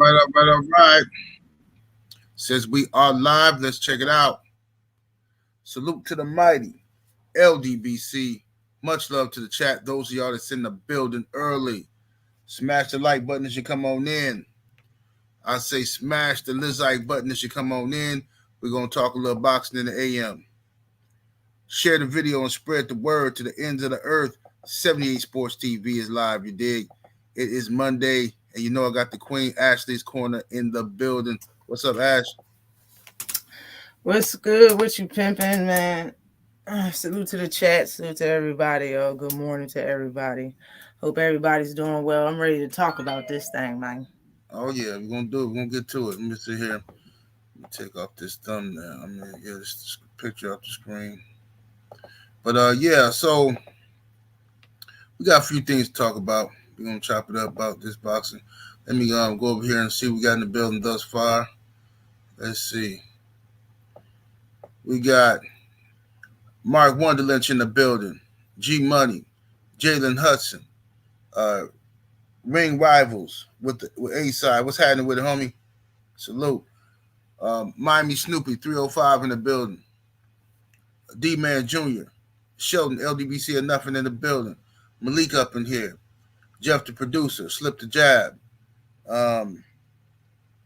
All right. Since we are live, let's check it out. Salute to the mighty LDBC. Much love to the chat. Those of y'all that's in the building early, smash the like button as you come on in. I say smash the like button as you come on in. We're going to talk a little boxing in the AM. Share the video and spread the word to the ends of the earth. 78 Sports TV is live, you dig? It is Monday, and you know I got the Queen Ashley's Corner in the building. What's up, Ash? What's good? What you pimping, man? Salute to the chat. Salute to everybody. Good morning to everybody. Hope everybody's doing well. I'm ready to talk about this thing, man. Oh, yeah, we're going to do it. We're going to get to it. Let me see here. Let me take off this thumbnail. I'm going to get this picture off the screen. But, yeah, so we got a few things to talk about. We're going to chop it up about this boxing. Let me go over here and see what we got in the building thus far. Let's see. We got Mark Wonderlynch in the building. G Money, Jalen Hudson, Ring Rivals with A Side. What's happening with it, homie? Salute. Miami Snoopy 305 in the building. D Man Jr., Sheldon LDBC or nothing in the building. Malik up in here. Jeff the producer, Slip the Jab.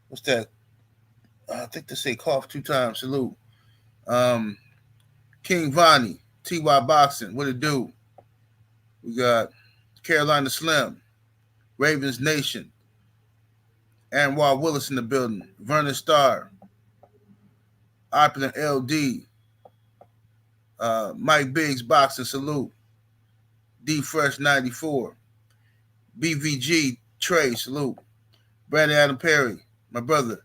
What's that? I think they say cough 2 times. Salute. King Vonnie, TY Boxing, what it do? We got Carolina Slim, Ravens Nation, Anwar Willis in the building, Vernon Starr, Opulent LD, Mike Biggs Boxing, salute, D Fresh 94, BVG Trey, salute, Brandon Adam Perry, my brother,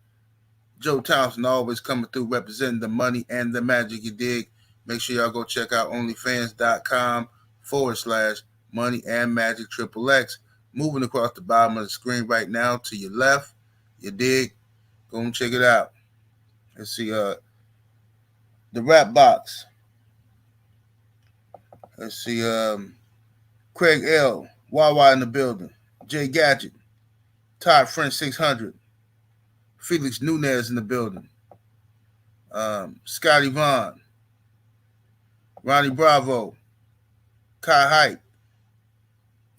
Joe Thompson, always coming through representing the money and the magic, you dig? Make sure y'all go check out onlyfans.com/money and magic XXX. Moving across the bottom of the screen right now to your left. You dig? Go and check it out. Let's see. The Rap Box. Let's see. Craig L. Wawa in the building. Jay Gadget. Todd French 600. Felix Nunez in the building. Scotty Vaughn. Ronnie Bravo, Kai Hype,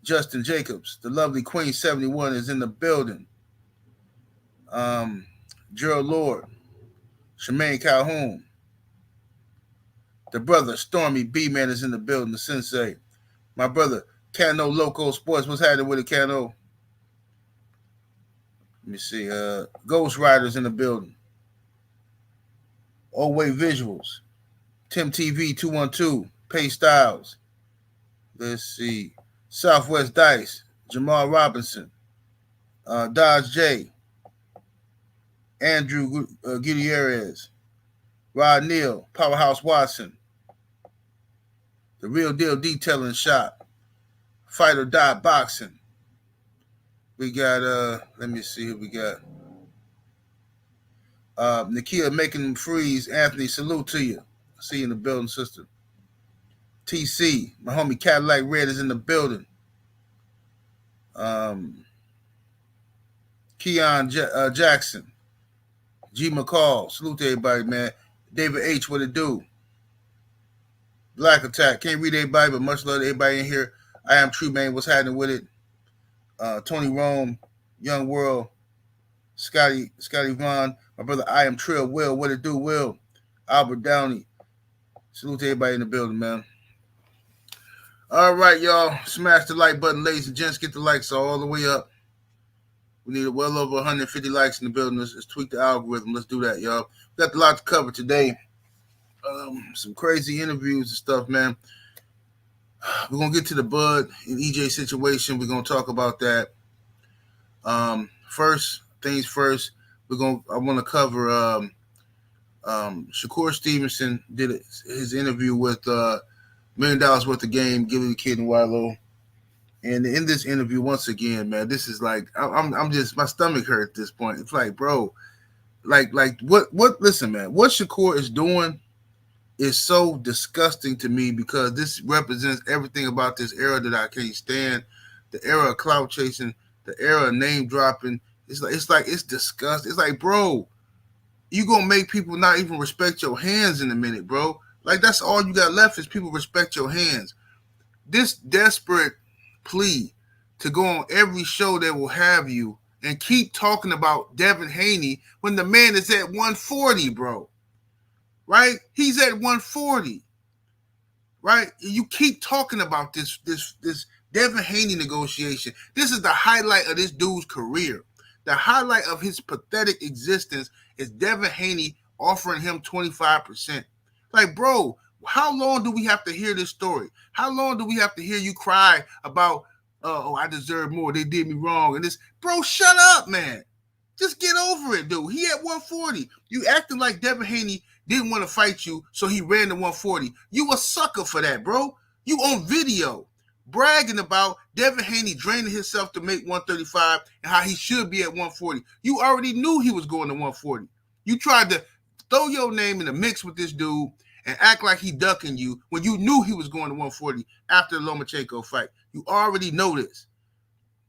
Justin Jacobs, the lovely Queen 71 is in the building. Gerald Lord, Shemaine Calhoun, the brother Stormy B-Man is in the building, the sensei. My brother, Cano Loco Sports, what's happening with it, Cano? Let me see, Ghost Riders in the building. Oh Wait Visuals. Tim TV 212, Pay Styles. Let's see. Southwest Dice, Jamal Robinson, Dodge J, Andrew Gutierrez, Rod Neal, Powerhouse Watson, The Real Deal Detailing Shop, Fight or Die Boxing. We got, let me see who we got. Nakia Making Them Freeze, Anthony, salute to you. See you in the building, sister. TC, my homie Cadillac Red is in the building. Keon Jackson, G McCall, salute to everybody, man. David H, what it do? Black Attack, can't read everybody, but much love to everybody in here. I am True Man, what's happening with it? Tony Rome, Young World, Scotty Vaughn, my brother I am Trill, Will, what it do, Will? Albert Downey. Salute to everybody in the building, man. All right, y'all. Smash the like button, ladies and gents. Get the likes all the way up. We need well over 150 likes in the building. Let's tweak the algorithm. Let's do that, y'all. We got a lot to cover today. Some crazy interviews and stuff, man. We're going to get to the Bud and EJ situation. We're going to talk about that. First things first, I want to cover Shakur Stevenson did his interview with $1 Million Worth of Game, Gilly the Kid and Wilo. And in this interview, once again, man, this is like I'm just my stomach hurt at this point. It's like, bro, like what listen, man, what Shakur is doing is so disgusting to me because this represents everything about this era that I can't stand. The era of clout chasing, the era of name dropping, It's disgusting. It's like, bro, you gonna make people not even respect your hands in a minute, bro. Like that's all you got left is people respect your hands. This desperate plea to go on every show that will have you and keep talking about Devin Haney when the man is at 140, bro. Right? He's at 140. Right? You keep talking about this Devin Haney negotiation. This is the highlight of this dude's career. The highlight of his pathetic existence is Devin Haney offering him 25%. Like, bro, how long do we have to hear this story? How long do we have to hear you cry about, oh, I deserve more. They did me wrong. And this, bro, shut up, man. Just get over it, dude. He at 140. You acting like Devin Haney didn't want to fight you, so he ran to 140. You a sucker for that, bro. You on video bragging about Devin Haney draining himself to make 135 and how he should be at 140. You already knew he was going to 140. You tried to throw your name in the mix with this dude and act like he ducking you when you knew he was going to 140 after the Lomachenko fight. You already know this.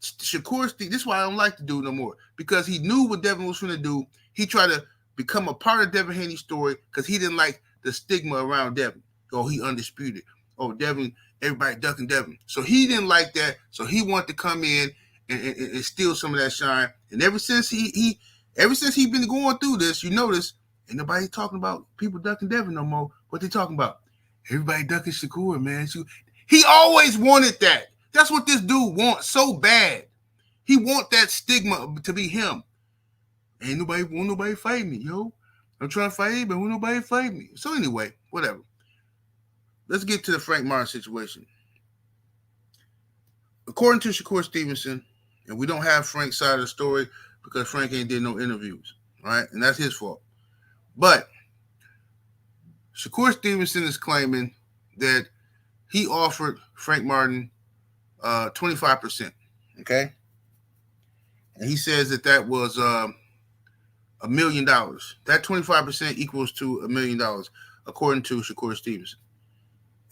Shakur Stevenson, this is why I don't like the dude no more, because he knew what Devin was going to do. He tried to become a part of Devin Haney's story because he didn't like the stigma around Devin. Oh, he undisputed. Oh, Devin, everybody ducking Devin. So he didn't like that. So he wanted to come in and steal some of that shine. And ever since he been going through this, you notice ain't nobody talking about people ducking Devin no more. What they talking about? Everybody ducking Shakur, man. He always wanted that. That's what this dude wants so bad. He want that stigma to be him. Ain't nobody want nobody fight me, yo. I'm trying to fight him, but won't nobody fight me. So anyway, whatever. Let's get to the Frank Martin situation. According to Shakur Stevenson, and we don't have Frank's side of the story because Frank ain't did no interviews, right? And that's his fault. But Shakur Stevenson is claiming that he offered Frank Martin 25%, okay? And he says that was $1 million. That 25% equals to $1 million, according to Shakur Stevenson.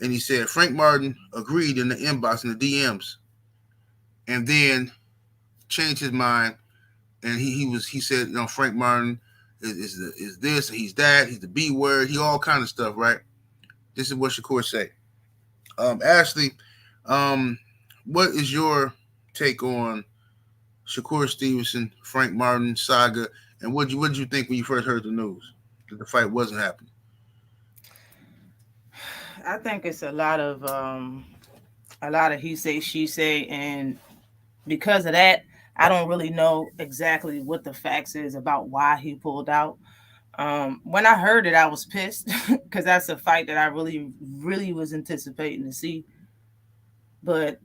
And he said Frank Martin agreed in the inbox, in the DMs, and then changed his mind. And he said, you know, Frank Martin is this, he's that, he's the B word, he all kind of stuff, right? This is what Shakur say. Ashley, what is your take on Shakur Stevenson, Frank Martin saga, and what did you think when you first heard the news that the fight wasn't happening? I think it's a lot of he say she say, and because of that, I don't really know exactly what the facts is about why he pulled out. When I heard it, I was pissed because that's a fight that I really was anticipating to see. But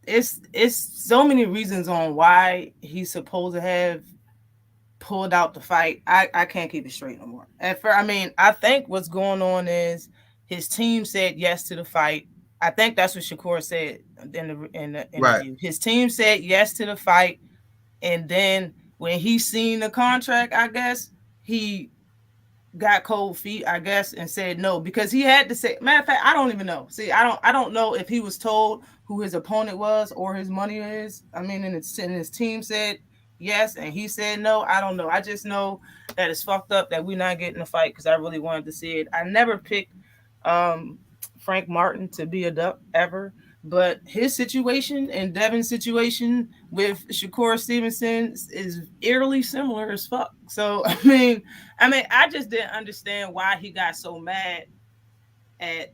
it's so many reasons on why he's supposed to have pulled out the fight. I can't keep it straight no more. At first, I mean, I think what's going on is his team said yes to the fight. I think that's what Shakur said in the interview. Right. His team said yes to the fight, and then when he seen the contract, I guess he got cold feet, I guess, and said no, because he had to say. Matter of fact, I don't even know. See, I don't know if he was told who his opponent was or his money is. I mean, and his team said yes, and he said no. I don't know. I just know that it's fucked up that we're not getting a fight because I really wanted to see it. I never picked Frank Martin to be a duck ever, but his situation and Devin's situation with Shakur Stevenson is eerily similar as fuck. So I mean, I just didn't understand why he got so mad at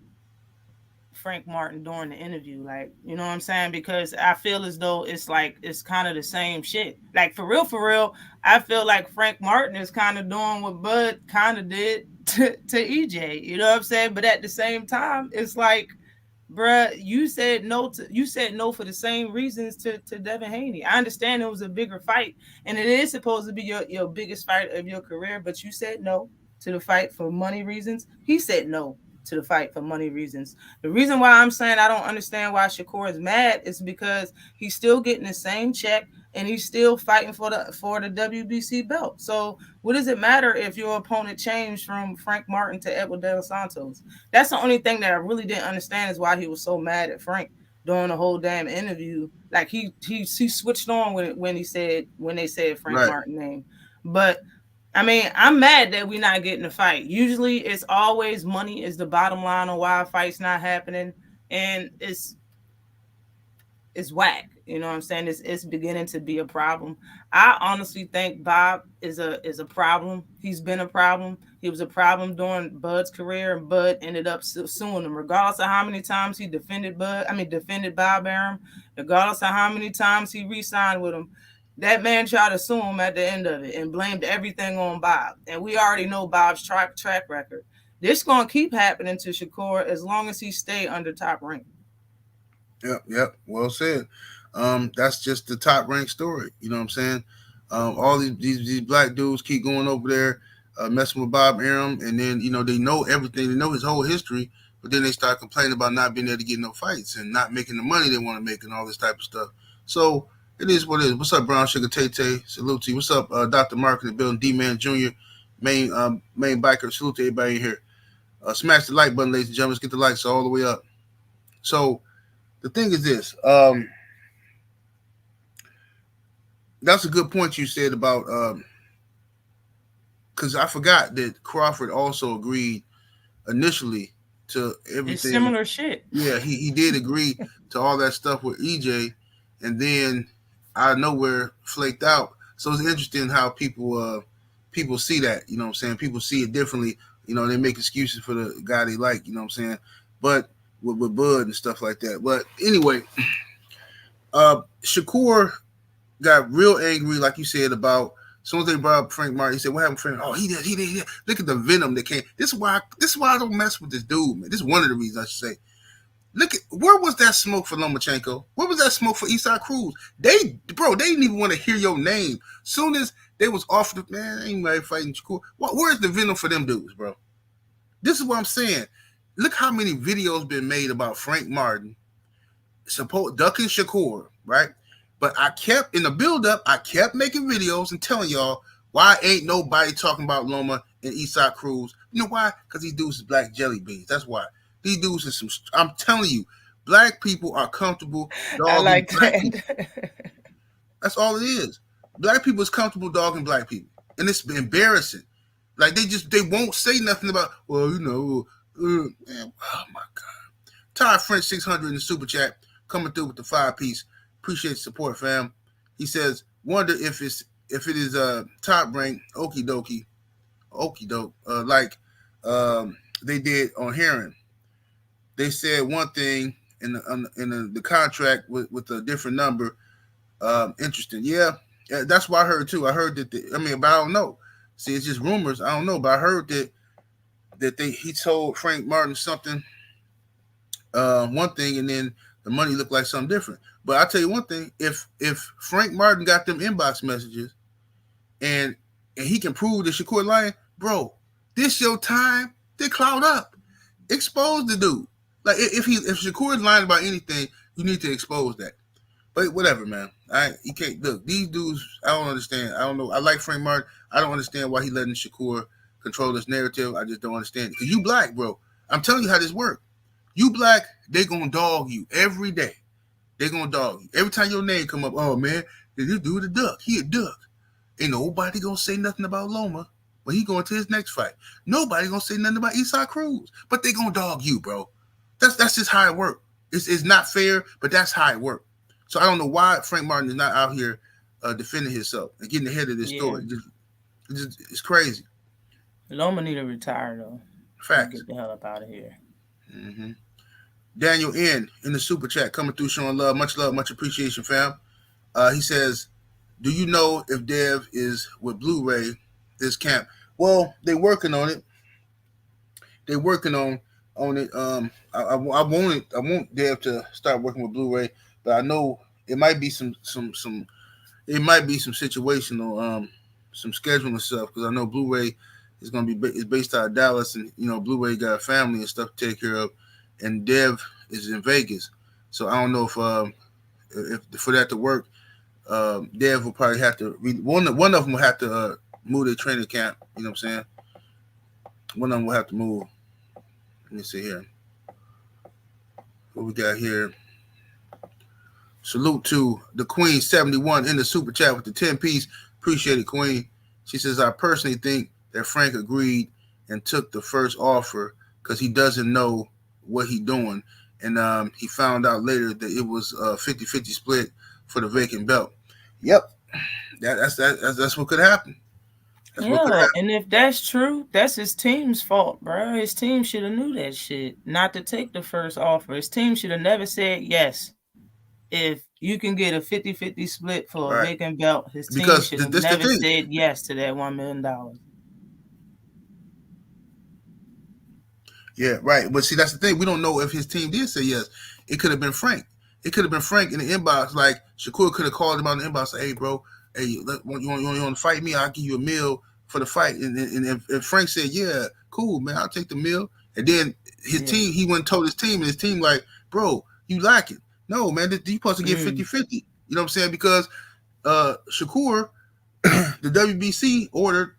Frank Martin during the interview. Like, you know what I'm saying? Because I feel as though it's like it's kind of the same shit. Like for real, I feel like Frank Martin is kind of doing what Bud kind of did to EJ. You know what I'm saying? But at the same time, it's like, bruh, you said no for the same reasons to Devin Haney. I understand it was a bigger fight, and it is supposed to be your biggest fight of your career, but you said no to the fight for money reasons. He said no to the fight for money reasons. The reason why I'm saying I don't understand why Shakur is mad is because he's still getting the same check and he's still fighting for the WBC belt. So what does it matter if your opponent changed from Frank Martin to Edward De Los Santos? That's the only thing that I really didn't understand is why he was so mad at Frank. during the whole damn interview. Like he switched on when they said Frank Right. Martin name. But I mean, I'm mad that we're not getting a fight. Usually, it's always money is the bottom line on why a fight's not happening, and it's whack. You know what I'm saying? It's beginning to be a problem. I honestly think Bob is a problem. He's been a problem. He was a problem during Bud's career, and Bud ended up suing him, regardless of how many times he defended Bud. I mean, defended Bob Arum, regardless of how many times he re-signed with him. That man tried to sue him at the end of it and blamed everything on Bob. And we already know Bob's track record. This gonna keep happening to Shakur as long as he stay under Top Rank. Yep. Well said. That's just the top ranked story. You know what I'm saying? All these black dudes keep going over there, messing with Bob Arum, and then they know everything. They know his whole history, but then they start complaining about not being able to get no fights and not making the money they want to make and all this type of stuff. So it is what it is. What's up, Brown Sugar Tay Tay? Salute to you. What's up, Dr. Mark in the building? D Man Jr. Main biker. Salute to everybody in here. Smash the like button, ladies and gentlemen. Let's get the likes all the way up. So the thing is this. That's a good point you said about because I forgot that Crawford also agreed initially to everything. It's similar shit. Yeah, he did agree to all that stuff with EJ, and then out of nowhere flaked out. So it's interesting how people see that. You know what I'm saying? People see it differently. They make excuses for the guy they like. You know what I'm saying? But with Bud and stuff like that. But anyway, Shakur got real angry, like you said, about as soon as they brought up Frank Martin. He said, "What happened, Frank? Oh, he did. Look at the venom that came. This is why I don't mess with this dude, man. This is one of the reasons I should say. Look at where was that smoke for Lomachenko? Where was that smoke for Eastside Cruz? They didn't even want to hear your name. Soon as they was offered, man, ain't nobody fighting Shakur. Where's the venom for them dudes, bro? This is what I'm saying. Look how many videos been made about Frank Martin, ducking Shakur, right? But I kept in the build-up, I kept making videos and telling y'all why ain't nobody talking about Loma and Eastside Cruz. You know why? Because these dudes is black jelly beans. That's why. These dudes is some. I'm telling you, black people are comfortable I dogging like black that. people. That's all it is. Black people is comfortable dogging black people, and it's embarrassing. Like they won't say nothing about. Well, man, oh my god. Todd French 600 in the super chat coming through with the 5-piece. Appreciate the support, fam. He says, wonder if it is top rank okie doke, like they did on Heron. They said one thing in the contract with a different number. Interesting. Yeah, that's what I heard too. I heard that. But I don't know. See, it's just rumors. I don't know, but I heard that he told Frank Martin something, one thing, and then the money looked like something different. But I'll tell you one thing: if Frank Martin got them inbox messages, and he can prove that Shakur lying, bro, this your time to clout up, expose the dude. Like if Shakur is lying about anything, you need to expose that. But whatever, man. You can't look. These dudes, I don't understand. I don't know. I like Frank Martin. I don't understand why he letting Shakur control this narrative. I just don't understand it. Because you black, bro. I'm telling you how this works. You black, they gonna dog you every day. They gonna dog you. Every time your name come up, oh man, did you do the duck? He a duck. Ain't nobody gonna say nothing about Loma when he going to his next fight. Nobody gonna say nothing about Eastside Cruz. But they gonna dog you, bro. That's just how it works. It's not fair, but that's how it works. So I don't know why Frank Martin is not out here defending himself and getting ahead of this story. It's crazy. Loma need to retire though. Facts. Get the hell up out of here. Mm-hmm. Daniel N in the super chat coming through showing love, much appreciation, fam. He says, "Do you know if Dev is with Blu-ray this camp?" Well, they're working on it. They're working on it. I want Dev to start working with Blu-ray, but I know it might be some situational some scheduling stuff because I know Blu-ray is going to be is based out of Dallas, and Blu-ray got a family and stuff to take care of, and Dev is in Vegas, so I don't know if for that to work, Dev will probably have to one of them will have to move their training camp. You know what I'm saying? One of them will have to move. Let me see here. What we got here? Salute to the Queen 71 in the super chat with the 10 piece. Appreciate it, Queen. She says, I personally think that Frank agreed and took the first offer because he doesn't know what he's doing. And he found out later that it was a 50-50 split for the vacant belt. Yep. That's what could happen. That's what could Yeah, happen. and if that's true, that's his team's fault, bro. His team should have knew that shit, not to take the first offer. His team should have never said yes. If you can get a 50-50 split for a Right. vacant belt, his team Because should have this the never thing. said yes to that $1 million. Yeah, right. But see, that's the thing. We don't know if his team did say yes. It could have been Frank. It could have been Frank in the inbox. Like Shakur could have called him out in the inbox. Like, hey, bro, hey, you want to fight me? I'll give you a meal for the fight. And if Frank said, yeah, cool, man, I'll take the meal. And then his team, he went and told his team, and his team like, bro, you lacking. No, man, you supposed to get 50-50. You know what I'm saying? Because Shakur, the WBC ordered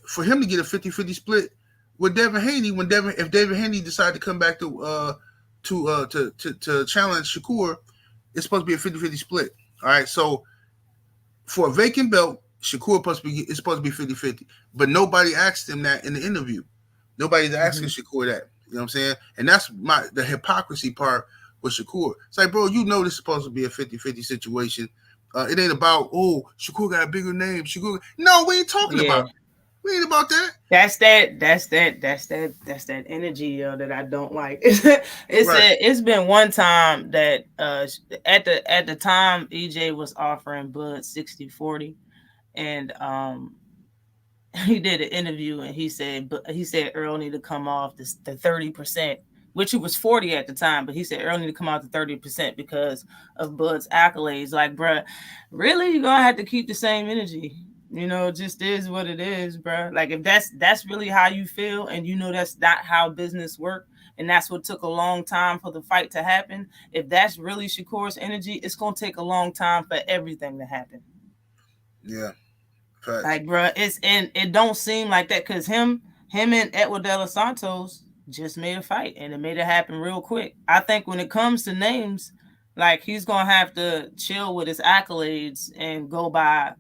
for him to get a 50-50 split with Devin Haney if Devin Haney decided to come back to challenge Shakur, it's supposed to be a 50-50 split. All right, so for a vacant belt, Shakur it's supposed to be 50-50. But nobody asked him that in the interview. Nobody's asking Shakur that. You know what I'm saying? And that's the hypocrisy part with Shakur. It's like, bro, you know this is supposed to be a 50-50 situation. It ain't about, oh, Shakur got a bigger name. No, we ain't talking about it. We ain't about that. That's that energy that I don't like. It's been one time that at the time EJ was offering Bud 60-40, and he did an interview and he said Errol need to come off the 30%, which it was 40 at the time, but he said Errol need to come out to 30% because of Bud's accolades. Like, bruh, really, you're gonna have to keep the same energy. You know, it just is what it is, bro. Like, if that's really how you feel, and you know that's not how business works, and that's what took a long time for the fight to happen. If that's really Shakur's energy, it's gonna take a long time for everything to happen. Yeah, facts. Like, bro, it don't seem like that because him and Edward De Los Santos just made a fight, and it made it happen real quick. I think when it comes to names, like, he's gonna have to chill with his accolades and go by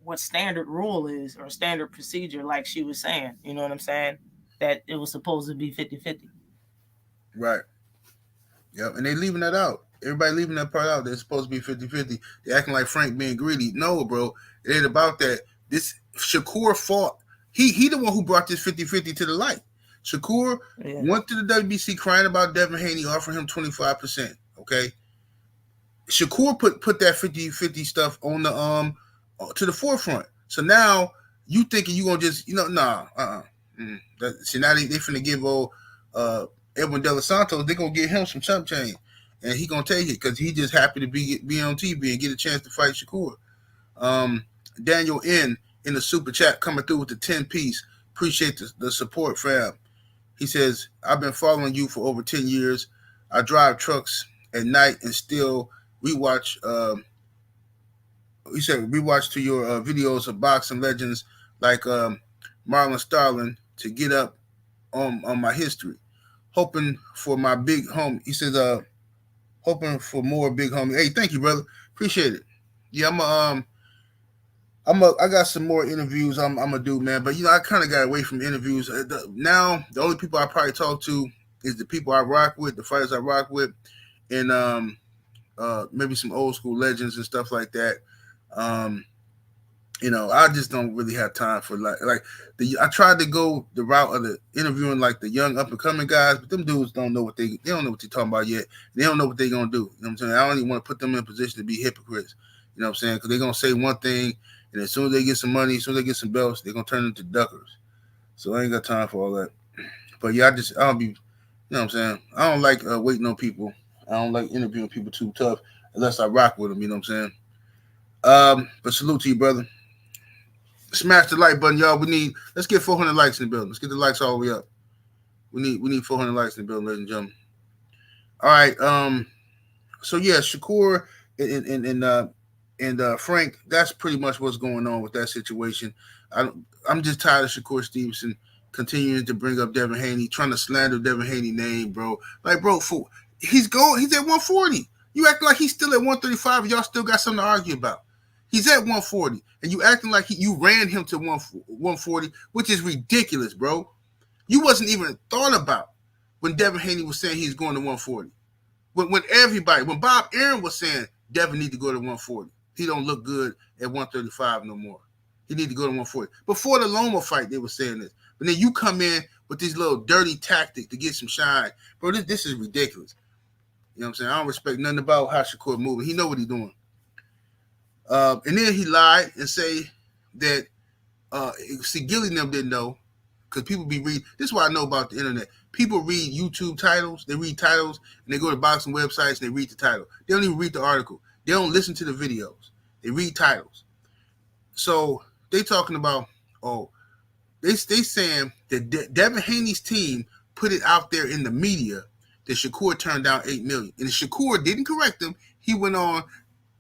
what standard rule is or standard procedure, like she was saying. You know what I'm saying? That it was supposed to be 50-50. Right. Yep. And they leaving that out. Everybody leaving that part out. They're supposed to be 50-50. They acting like Frank being greedy. No, bro. It ain't about that. This Shakur fought. He the one who brought this 50-50 to the light. Shakur went to the WBC crying about Devin Haney offering him 25%. Okay. Shakur put that 50-50 stuff on the to the forefront. So now you thinking you gonna just see, now they finna give old Edwin De Los Santos, they gonna get him some chump change, and he gonna take it because he just happy to be on TV and get a chance to fight Shakur. Daniel in the super chat coming through with the 10 piece. Appreciate the support, fam. He says, I've been following you for over 10 years. I drive trucks at night and still rewatch. He said rewatch to your videos of boxing legends like Marlon Starling to get up on my history. Hoping for my big homie. He says, hoping for more big homie. Hey, thank you, brother. Appreciate it. Yeah, I got some more interviews I'm gonna do, man. But I kind of got away from interviews. Now the only people I probably talk to is the people I rock with, the fighters I rock with, and maybe some old school legends and stuff like that. I just don't really have time for I tried to go the route of the interviewing like the young up and coming guys, but them dudes don't know what they don't know what they're talking about yet. They don't know what they're gonna do. You know what I'm saying? I don't even want to put them in a position to be hypocrites. You know what I'm saying? Because they're gonna say one thing, and as soon as they get some money, as soon as they get some belts, they're gonna turn into duckers. So I ain't got time for all that. But yeah, I don't be, you know what I'm saying? I don't like waiting on people. I don't like interviewing people too tough unless I rock with them. You know what I'm saying? But salute to you, brother. Smash the like button, y'all. Let's get 400 likes in the building. Let's get the likes all the way up. We need 400 likes in the building, ladies and gentlemen. All right. So yeah, Shakur and Frank. That's pretty much what's going on with that situation. I'm just tired of Shakur Stevenson continuing to bring up Devin Haney, trying to slander Devin Haney name, bro. Like, bro, he's at 140. You acting like he's still at 135 and y'all still got something to argue about. He's at 140 and you acting like you ran him to 140, which is ridiculous, bro. You wasn't even thought about when Devin Haney was saying he's going to 140. When Bob Aaron was saying Devin need to go to 140. He don't look good at 135 no more. He need to go to 140. Before the Loma fight, they were saying this. But then you come in with these little dirty tactics to get some shine. Bro, this is ridiculous. You know what I'm saying? I don't respect nothing about how Shakur moving. He know what he's doing. And then he lied and say that see, Gilly and them didn't know because people be reading. This is what I know about the internet. People read YouTube titles. They read titles and they go to boxing websites and they read the title. They don't even read the article. They don't listen to the videos. They read titles. So they talking about, they saying that Devin Haney's team put it out there in the media that Shakur turned down $8 million. And Shakur didn't correct him. He went on,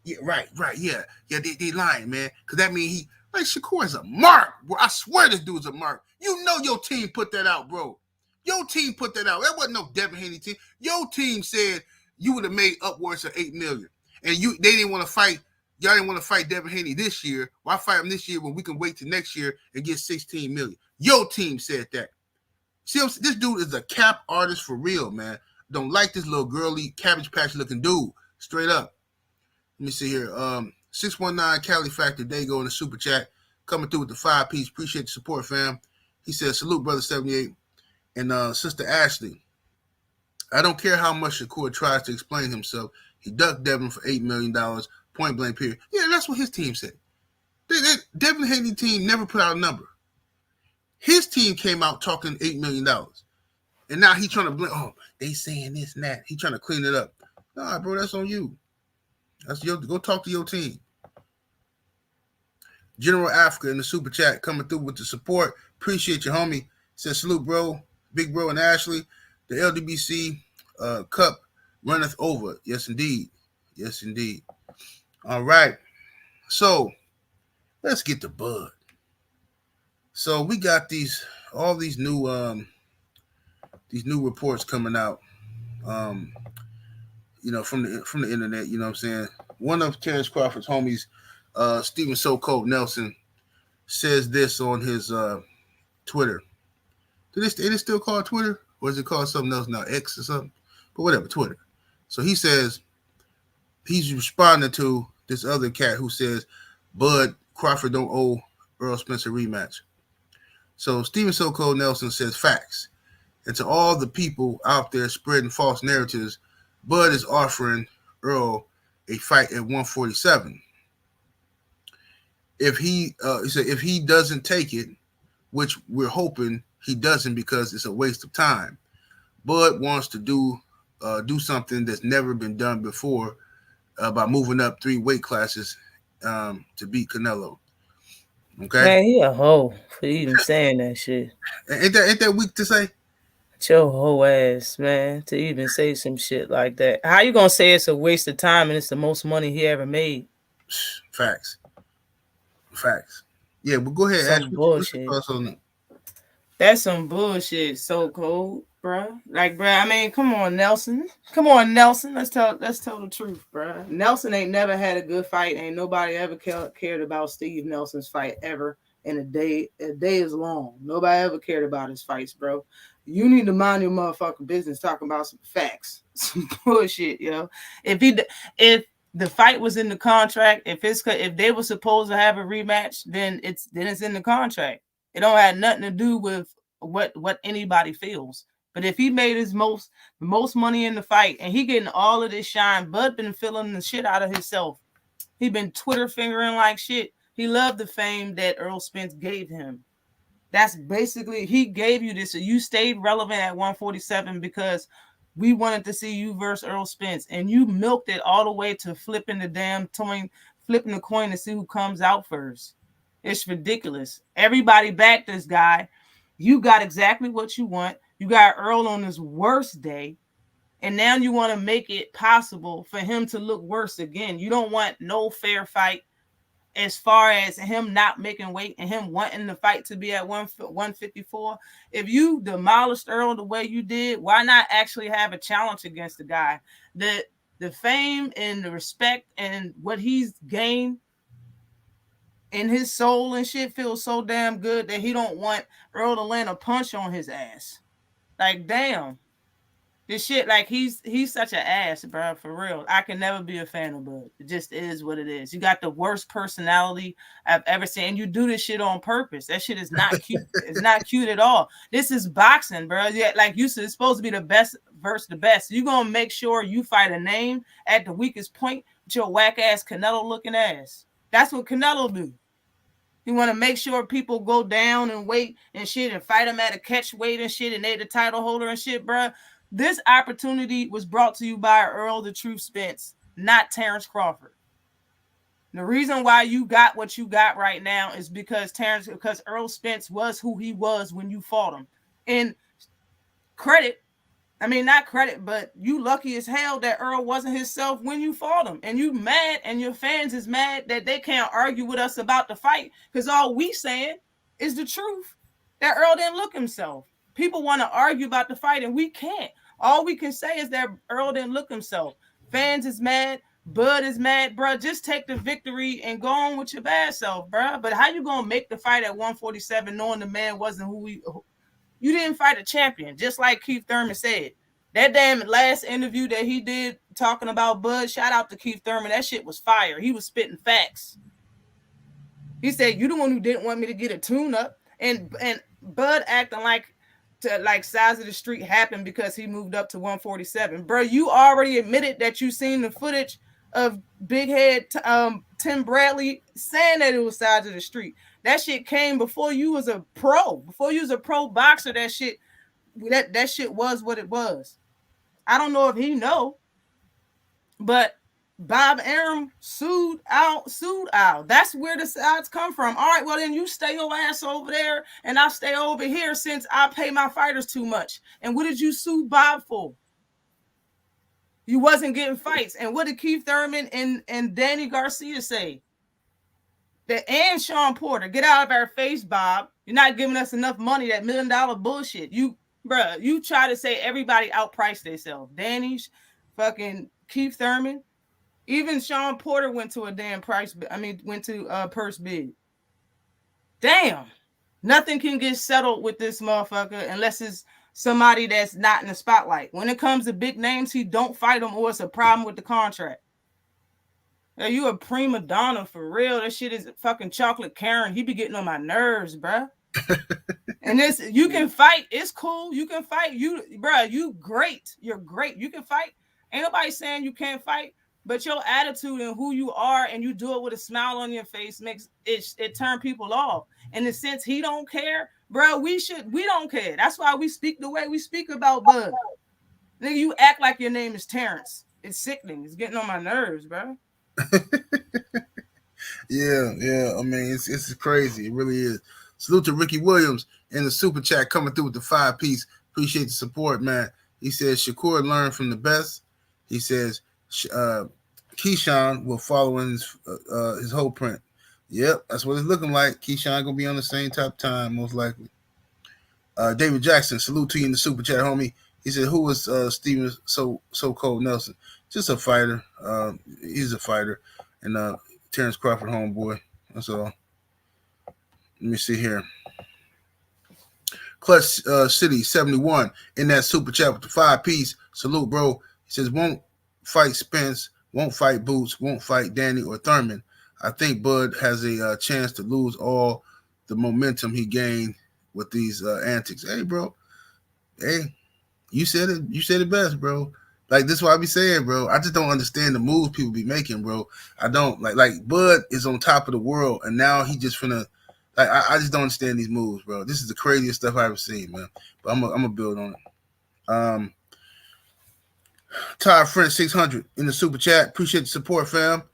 yeah, right, yeah, they lying, man. Because that means Shakur is a mark, bro. I swear this dude's a mark. You know your team put that out, bro. Your team put that out. That wasn't no Devin Haney team. Your team said you would have made upwards of $8 million. And they didn't want to fight. Y'all didn't want to fight Devin Haney this year. Why fight him this year when we can wait till next year and get $16 million? Your team said that. See, this dude is a cap artist for real, man. Don't like this little girly Cabbage Patch looking dude. Straight up. Let me see here. 619 Cali Factor Dago in the super chat. Coming through with the 5-piece. Appreciate the support, fam. He says, salute, brother 78. And sister Ashley. I don't care how much Shakur tries to explain himself. He ducked Devin for $8 million. Point blank period. Yeah, that's what his team said. Devin Haney team never put out a number. His team came out talking $8 million. And now he trying to blame, they saying this and that. He trying to clean it up. Nah, bro, that's on you. Go talk to your team. General Africa in the super chat coming through with the support. Appreciate you, homie. Says salute, bro. Big bro and Ashley. The LDBC cup runneth over. Yes, indeed. Yes, indeed. All right. So let's get to Bud. So we got all these new reports coming out. From the internet, you know what I'm saying? One of Terence Crawford's homies, Stephen So-Called Nelson, says this on his Twitter. It is still called Twitter? Or is it called something else now, X or something? But whatever, Twitter. So he says he's responding to this other cat who says, Bud Crawford don't owe Errol Spence a rematch. So Stephen So-Called Nelson says facts. And to all the people out there spreading false narratives, Bud is offering Errol a fight at 147. If he said if he doesn't take it, which we're hoping he doesn't because it's a waste of time, Bud wants to do something that's never been done before by moving up 3 weight classes to beat Canelo. Okay, man, he a hoe for even saying that shit. Ain't that weak to say? Your whole ass, man, to even say some shit like that. How you gonna say it's a waste of time and it's the most money he ever made? Facts. Yeah, but go ahead. Some Ash, bullshit. what's on that? That's some bullshit. So cold, bro. Like, bro. I mean, come on, Nelson. Let's tell the truth, bro. Nelson ain't never had a good fight. Ain't nobody ever cared about Steve Nelson's fight ever. In a day is long. Nobody ever cared about his fights, bro. You need to mind your motherfucking business talking about some facts. Some bullshit, yo. If the fight was in the contract, if they were supposed to have a rematch, then it's in the contract. It don't have nothing to do with what anybody feels. But if he made the most money in the fight and he getting all of this shine, Bud been feeling the shit out of himself. He been Twitter fingering like shit. He loved the fame that Errol Spence gave him. That's basically, he gave you this. So you stayed relevant at 147 because we wanted to see you versus Errol Spence. And you milked it all the way to flipping the coin to see who comes out first. It's ridiculous. Everybody backed this guy. You got exactly what you want. You got Errol on his worst day. And now you want to make it possible for him to look worse again. You don't want no fair fight. As far as him not making weight and him wanting the fight to be at 154, if you demolished Errol the way you did, why not actually have a challenge against the guy? the fame and the respect and what he's gained in his soul and shit feels so damn good that he don't want Earl to land a punch on his ass. Like, damn. This shit, like, he's such an ass, bro. For real. I can never be a fan of Bud. It just is what it is. You got the worst personality I've ever seen. You do this shit on purpose. That shit is not cute. It's not cute at all. This is boxing, bro. Yeah, like you said, it's supposed to be the best versus the best. You're gonna make sure you fight a name at the weakest point with your whack ass Canelo looking ass. That's what Canelo do. You want to make sure people go down and wait and shit and fight them at a catch weight and shit and they the title holder and shit, bro. This opportunity was brought to you by Errol the Truth Spence, not Terence Crawford. The reason why you got what you got right now is because Errol Spence was who he was when you fought him. And credit, I mean, not credit, but you lucky as hell that Errol wasn't himself when you fought him. And you mad, and your fans is mad that they can't argue with us about the fight because all we saying is the truth, that Errol didn't look himself. People want to argue about the fight, and we can't. All we can say is that Errol didn't look himself. Fans is mad. Bud is mad, bro. Just take the victory and go on with your bad self, bro. But how you going to make the fight at 147 knowing the man wasn't who he... You didn't fight a champion, just like Keith Thurman said. That damn last interview that he did talking about Bud, shout out to Keith Thurman. That shit was fire. He was spitting facts. He said, you the one who didn't want me to get a tune-up. And Bud acting like size of the street happened because he moved up to 147. Bro, you already admitted that you seen the footage of Big Head Tim Bradley saying that it was size of the street. That shit came before you was a pro. Before you was a pro boxer, that shit was what it was. I don't know if he know, but Bob Arum sued Al. That's where the sides come from. All right, well then you stay your ass over there and I'll stay over here since I pay my fighters too much. And what did you sue Bob for? You wasn't getting fights. And what did Keith Thurman and Danny Garcia say? And Sean Porter, get out of our face, Bob. You're not giving us enough money, that $1 million bullshit. You try to say everybody outpriced themselves. Danny, fucking Keith Thurman. Even Sean Porter went to a damn went to purse bid. Damn. Nothing can get settled with this motherfucker unless it's somebody that's not in the spotlight. When it comes to big names, he don't fight them or it's a problem with the contract. Are you a prima donna for real? That shit is fucking chocolate Karen. He be getting on my nerves, bruh. And this, you can fight. It's cool. You can fight. You great. You're great. You can fight. Ain't nobody saying you can't fight. But your attitude and who you are, and you do it with a smile on your face, makes it turn people off. And since he don't care, bro, we don't care. That's why we speak the way we speak about Bud. Nigga, you act like your name is Terrence. It's sickening. It's getting on my nerves, bro. Yeah. I mean, it's crazy. It really is. Salute to Ricky Williams in the super chat coming through with the 5-piece. Appreciate the support, man. He says Shakur learned from the best. He says Keyshawn will follow in his whole print. Yep, that's what it's looking like. Keyshawn gonna be on the same top time, most likely. David Jackson, salute to you in the super chat, homie. He said, "Who was Steven so cold Nelson? Just a fighter. He's a fighter, and Terence Crawford, homeboy. That's all." Let me see here. Clutch City 71 in that super chat with the 5-piece. Salute, bro. He says, "Won't fight Spence, won't fight Boots, won't fight Danny or Thurman. I think Bud has a chance to lose all the momentum he gained with these antics." Hey, bro. Hey, you said it. You said it best, bro. Like, this is what I be saying, bro. I just don't understand the moves people be making, bro. I don't like Bud is on top of the world, and now he just finna. Like, I just don't understand these moves, bro. This is the craziest stuff I've ever seen, man. But I'm gonna build on it. Todd French 600 in the super chat. Appreciate the support, fam.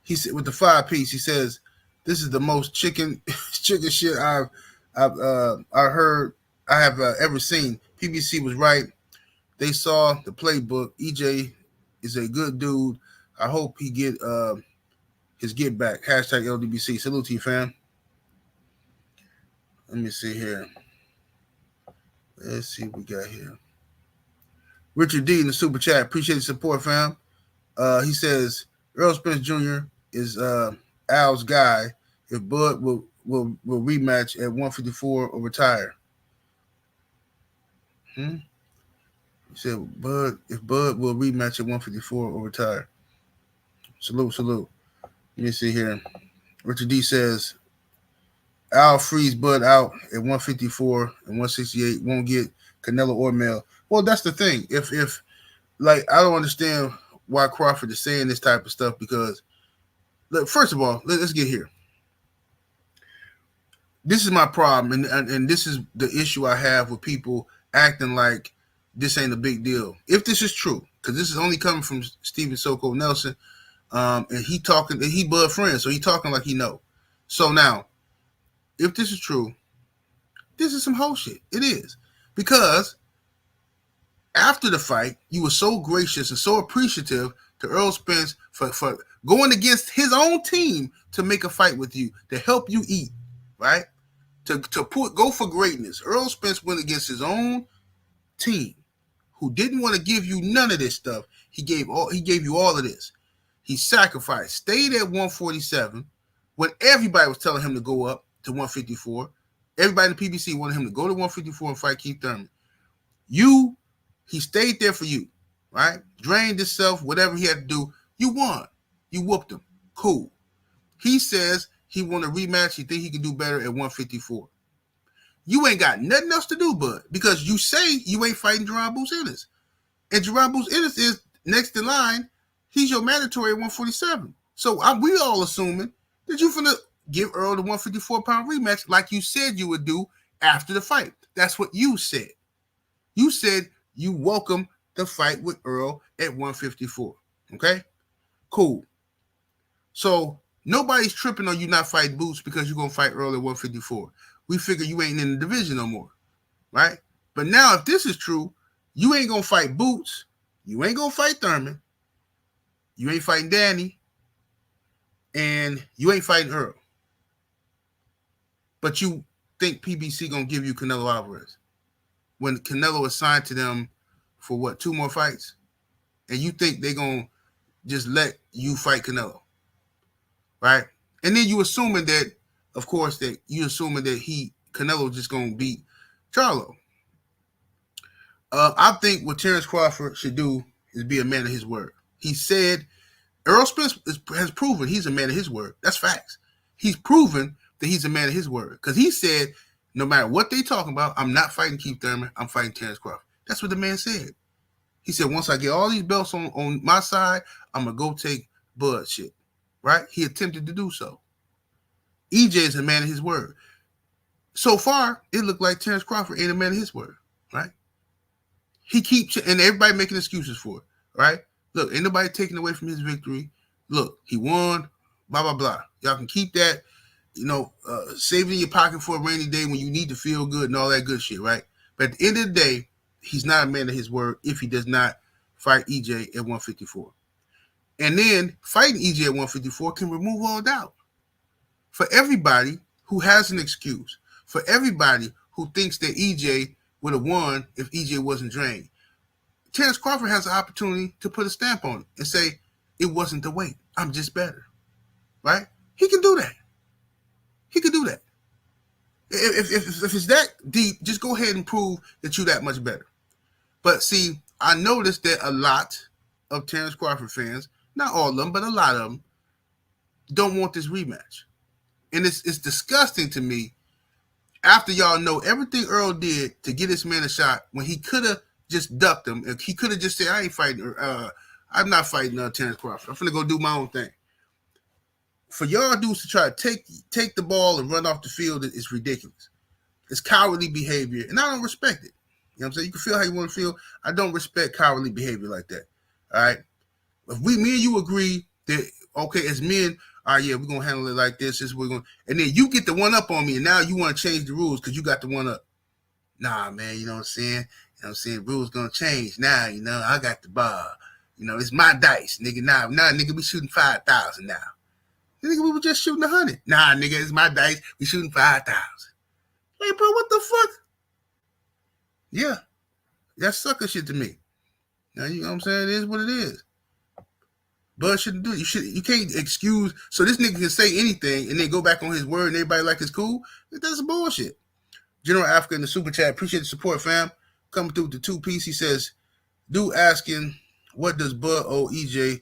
He said with the 5-piece. He says, "This is the most chicken shit I heard I have ever seen. PBC was right. They saw the playbook. EJ is a good dude. I hope he get his get back. Hashtag LDBC. Salute to you, fam." Let me see here. Let's see what we got here. Richard D in the super chat. Appreciate the support, fam. He says Errol Spence Jr. is Al's guy. If Bud will rematch at 154 or retire. Hmm? He said Bud if Bud will rematch at 154 or retire. Salute, salute. Let me see here. Richard D says Al frees Bud out at 154 and 168. Won't get Canelo or Mel. Well, that's the thing. If like I don't understand why Crawford is saying this type of stuff because look, first of all, let's get here. This is my problem, and this is the issue I have with people acting like this ain't a big deal. If this is true, because this is only coming from Stephen Soko Nelson, and he Bud friend, so he talking like he know. So now, if this is true, this is some whole shit. It is because after the fight, you were so gracious and so appreciative to Errol Spence for going against his own team to make a fight with you to help you eat, right? To go for greatness. Errol Spence went against his own team, who didn't want to give you none of this stuff. He gave you all of this. He sacrificed, stayed at 147 when everybody was telling him to go up to 154. Everybody in the PBC wanted him to go to 154 and fight Keith Thurman. He stayed there for you, right? Drained himself, whatever he had to do. You won. You whooped him. Cool. He says he want a rematch. He think he can do better at 154. You ain't got nothing else to do, bud, because you say you ain't fighting Jerron Bruce Ennis. And Jerron Bruce Ennis is next in line. He's your mandatory at 147. So we all assuming that you finna give Earl the 154-pound rematch like you said you would do after the fight. That's what you said. You said you welcome the fight with Earl at 154. Okay? Cool. So nobody's tripping on you not fighting Boots because you're going to fight Earl at 154. We figure you ain't in the division no more. Right? But now if this is true, you ain't going to fight Boots. You ain't going to fight Thurman. You ain't fighting Danny. And you ain't fighting Earl. But you think PBC going to give you Canelo Alvarez when Canelo is signed to them for what, 2 more fights? And you think they're going to just let you fight Canelo, right? And then you assuming that, of course, that Canelo just going to beat Charlo. I think what Terence Crawford should do is be a man of his word. He said Errol Spence has proven he's a man of his word. That's facts. He's proven that he's a man of his word because he said, no matter what they talking about, I'm not fighting Keith Thurman. I'm fighting Terence Crawford. That's what the man said. He said, once I get all these belts on my side, I'm going to go take Bud shit, right? He attempted to do so. EJ is a man of his word. So far, it looked like Terence Crawford ain't a man of his word, right? He keeps, and everybody making excuses for it, right? Look, ain't nobody taking away from his victory. Look, he won, blah, blah, blah. Y'all can keep that, save it in your pocket for a rainy day when you need to feel good and all that good shit, right? But at the end of the day, he's not a man of his word if he does not fight EJ at 154. And then fighting EJ at 154 can remove all doubt. For everybody who has an excuse, for everybody who thinks that EJ would have won if EJ wasn't drained, Terence Crawford has an opportunity to put a stamp on it and say, it wasn't the weight. I'm just better. Right? He can do that. He can do that. If it's that deep, just go ahead and prove that you're that much better. But see, I noticed that a lot of Terence Crawford fans, not all of them, but a lot of them, don't want this rematch. And it's disgusting to me after y'all know everything Earl did to get this man a shot when he could have just ducked him. He could have just said, I ain't fighting, I'm not fighting Terence Crawford. I'm finna go do my own thing. For y'all dudes to try to take the ball and run off the field is ridiculous. It's cowardly behavior, and I don't respect it. You know what I'm saying? You can feel how you want to feel. I don't respect cowardly behavior like that. All right? If me and you agree that, okay, as men, all right, yeah, we're going to handle it like this. This is what we're going to, and then you get the one up on me, and now you want to change the rules because you got the one up. Nah, man, you know what I'm saying? You know what I'm saying? Rules going to change now, I got the ball. It's my dice, nigga. Nah, nigga, we shooting 5,000 now. Nigga, we were just shooting 100. Nah, nigga, it's my dice. We shooting 5,000. Hey, bro, what the fuck? Yeah, that's sucker shit to me. Now, you know what I'm saying? It is what it is. Bud shouldn't do it. You can't excuse so this nigga can say anything and then go back on his word and everybody like it's cool. That's bullshit. General Africa in the super chat, appreciate the support, fam. Coming through with the 2 piece. He says, dude asking, what does Bud owe EJ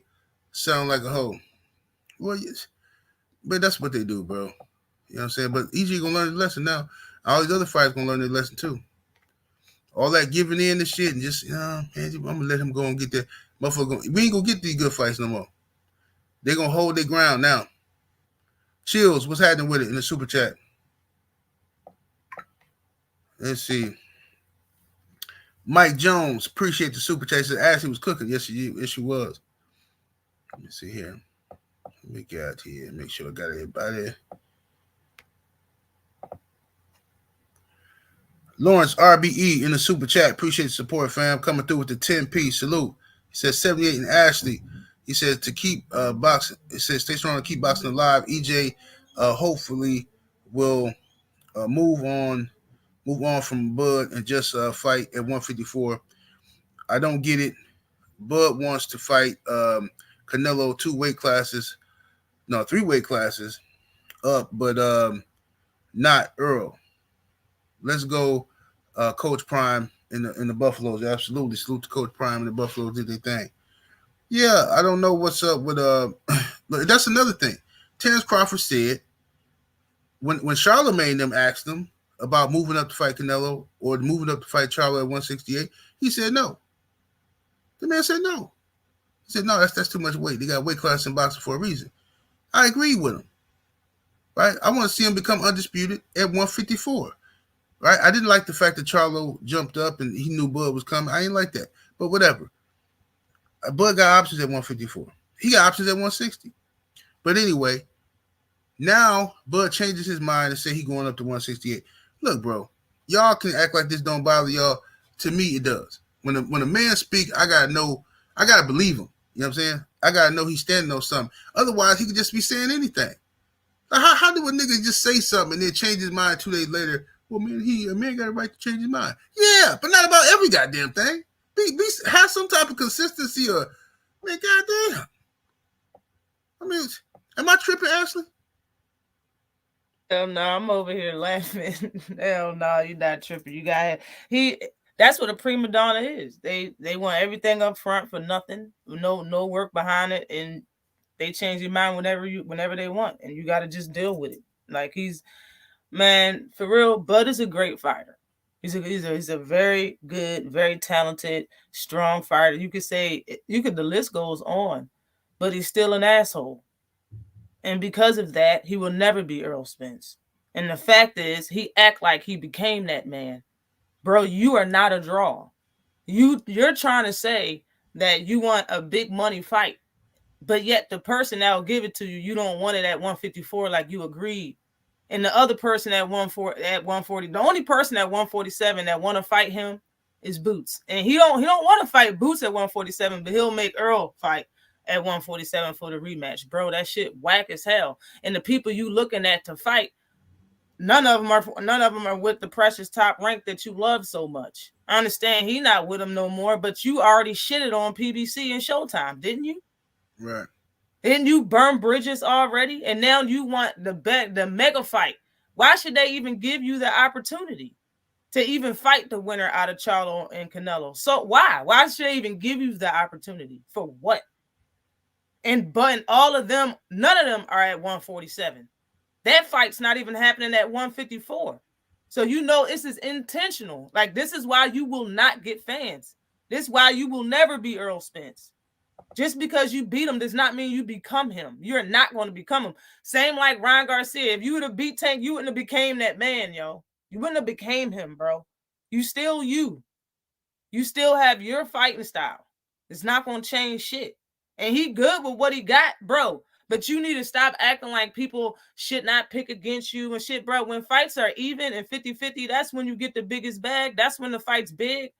sound like a hoe? Well, yes, but that's what they do, bro. You know what I'm saying? But EJ gonna learn the lesson now. All these other fighters gonna learn their lesson too. All that giving in and shit and just, man, I'm gonna let him go and get that motherfucker. We ain't gonna get these good fights no more. They gonna hold their ground now. Chills, what's happening with it in the super chat? Let's see. Mike Jones, appreciate the super chat. He said Ashley was cooking. Yes, she was. Let me see here. Let me get out here and make sure I got everybody. Lawrence RBE in the super chat. Appreciate the support, fam. Coming through with the 10-piece salute. He says 78 and Ashley. He says to keep boxing. It says stay strong and keep boxing alive. EJ hopefully will move on from Bud and just fight at 154. I don't get it. Bud wants to fight Canelo 2 weight classes, no 3 weight classes up, but not Errol. Let's go, Coach Prime in the Buffaloes. Absolutely, salute to Coach Prime and the Buffaloes. Did their thing. Yeah, I don't know what's up with that's another thing. Terence Crawford said when Charlemagne them asked him about moving up to fight Canelo or moving up to fight Charlo at 168, he said no. The man said no. He said no, that's too much weight. They got weight class in boxing for a reason. I agree with him. Right? I want to see him become undisputed at 154. Right? I didn't like the fact that Charlo jumped up and he knew Bud was coming. I ain't like that. But whatever. Bud got options at 154. He got options at 160. But anyway, now Bud changes his mind and say he going up to 168. Look, bro, y'all can act like this don't bother y'all. To me, it does. When a man speak, I gotta believe him. You know what I'm saying? I gotta know he's standing on something. Otherwise, he could just be saying anything. How do a nigga just say something and then change his mind 2 days later? Well, man, a man got a right to change his mind. Yeah, but not about every goddamn thing. Have some type of consistency or, man, goddamn. I mean, am I tripping, Ashley? Hell no, I'm over here laughing. Hell no, you're not tripping. You got that's what a prima donna is. They want everything up front for nothing, no work behind it, and they change your mind whenever they want, and you got to just deal with it. Like man, for real, Bud is a great fighter. He's a very good, very talented, strong fighter. You could say the list goes on, but he's still an asshole. And because of that, he will never be Errol Spence. And the fact is, he act like he became that man. Bro, you are not a draw. You're trying to say that you want a big money fight, but yet the person that will give it to you, you don't want it at 154 like you agreed. And the other person at 140, the only person at 147 that want to fight him is Boots. And he don't want to fight Boots at 147, but he'll make Errol fight at 147 for the rematch. Bro, that shit whack as hell. And the people you looking at to fight, none of them are with the precious top rank that you love so much. I understand he not with them no more, but you already shitted on PBC and Showtime, didn't you? Right. Didn't you burn bridges already? And now you want the mega fight. Why should they even give you the opportunity to even fight the winner out of Charlo and Canelo? So why? Why should they even give you the opportunity? For what? But all of them, none of them are at 147. That fight's not even happening at 154. So this is intentional. Like, this is why you will not get fans. This is why you will never be Errol Spence. Just because you beat him does not mean you become him. You're not going to become him. Same like Ryan Garcia. If you would have beat Tank, you wouldn't have became that man, yo. You wouldn't have became him, bro. You still you. You still have your fighting style. It's not going to change shit. And he good with what he got, bro. But you need to stop acting like people should not pick against you and shit, bro. When fights are even and 50-50, that's when you get the biggest bag. That's when the fight's big.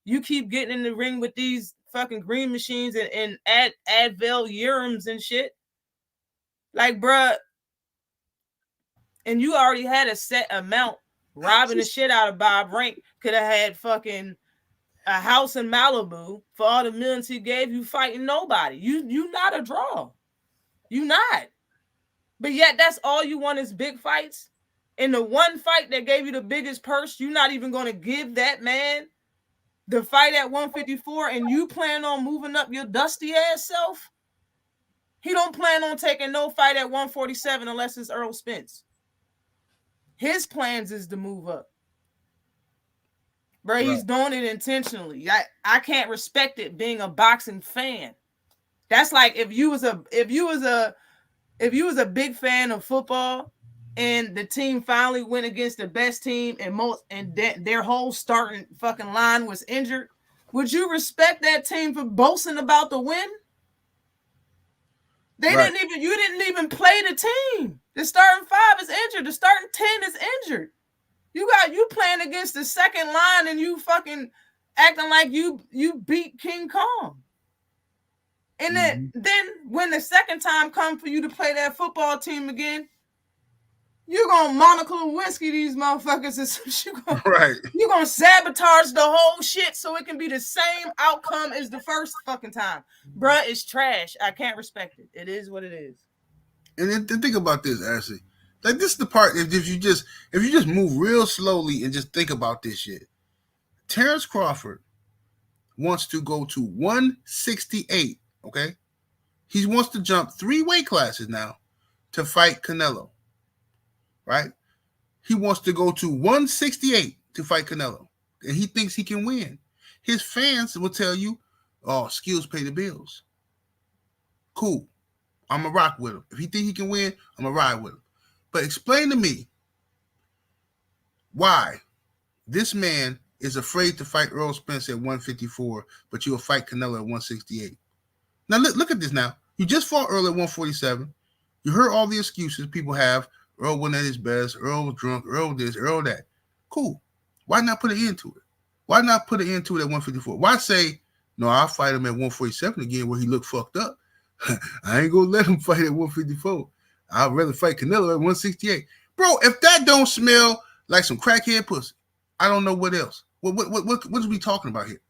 You keep getting in the ring with these fucking green machines and Advil Urums and shit. Like, bruh. And you already had a set amount. Robbing the shit out of Bob Rank could have had fucking a house in Malibu for all the millions he gave you fighting nobody. You not a draw. You not. But yet that's all you want is big fights. In the one fight that gave you the biggest purse, you're not even going to give that man the fight at 154, and you plan on moving up your dusty ass self? He don't plan on taking no fight at 147 unless it's Errol Spence. His plans is to move up. Bro, he's doing it intentionally. I can't respect it being a boxing fan. That's like if you was a big fan of football and the team finally went against the best team and their whole starting fucking line was injured, would you respect that team for boasting about the win? You didn't even play the team. The starting 5 is injured. The starting 10 is injured. You playing against the second line and you fucking acting like you beat King Kong. And then when the second time comes for you to play that football team again, you're going to Monaco whiskey these motherfuckers. You're going to sabotage the whole shit so it can be the same outcome as the first fucking time. Bruh, it's trash. I can't respect it. It is what it is. And then think about this, Ashley. Like, this is the part, if you just move real slowly and just think about this shit. Terence Crawford wants to go to 168, okay? He wants to jump 3 weight classes now to fight Canelo, right? He wants to go to 168 to fight Canelo, and he thinks he can win. His fans will tell you, oh, skills pay the bills. Cool. I'm going to rock with him. If he think he can win, I'm going to ride with him. But explain to me why this man is afraid to fight Errol Spence at 154, but you'll fight Canelo at 168. Now, look at this now. You just fought Earl at 147. You heard all the excuses people have. Earl wasn't at his best. Earl was drunk. Earl this, Earl that. Cool. Why not put an end to it? Why not put an end to it at 154? Why say, no, I'll fight him at 147 again where he looked fucked up? I ain't going to let him fight at 154. I'd rather fight Canelo at 168. Bro, if that don't smell like some crackhead pussy, I don't know what else. What is we talking about here?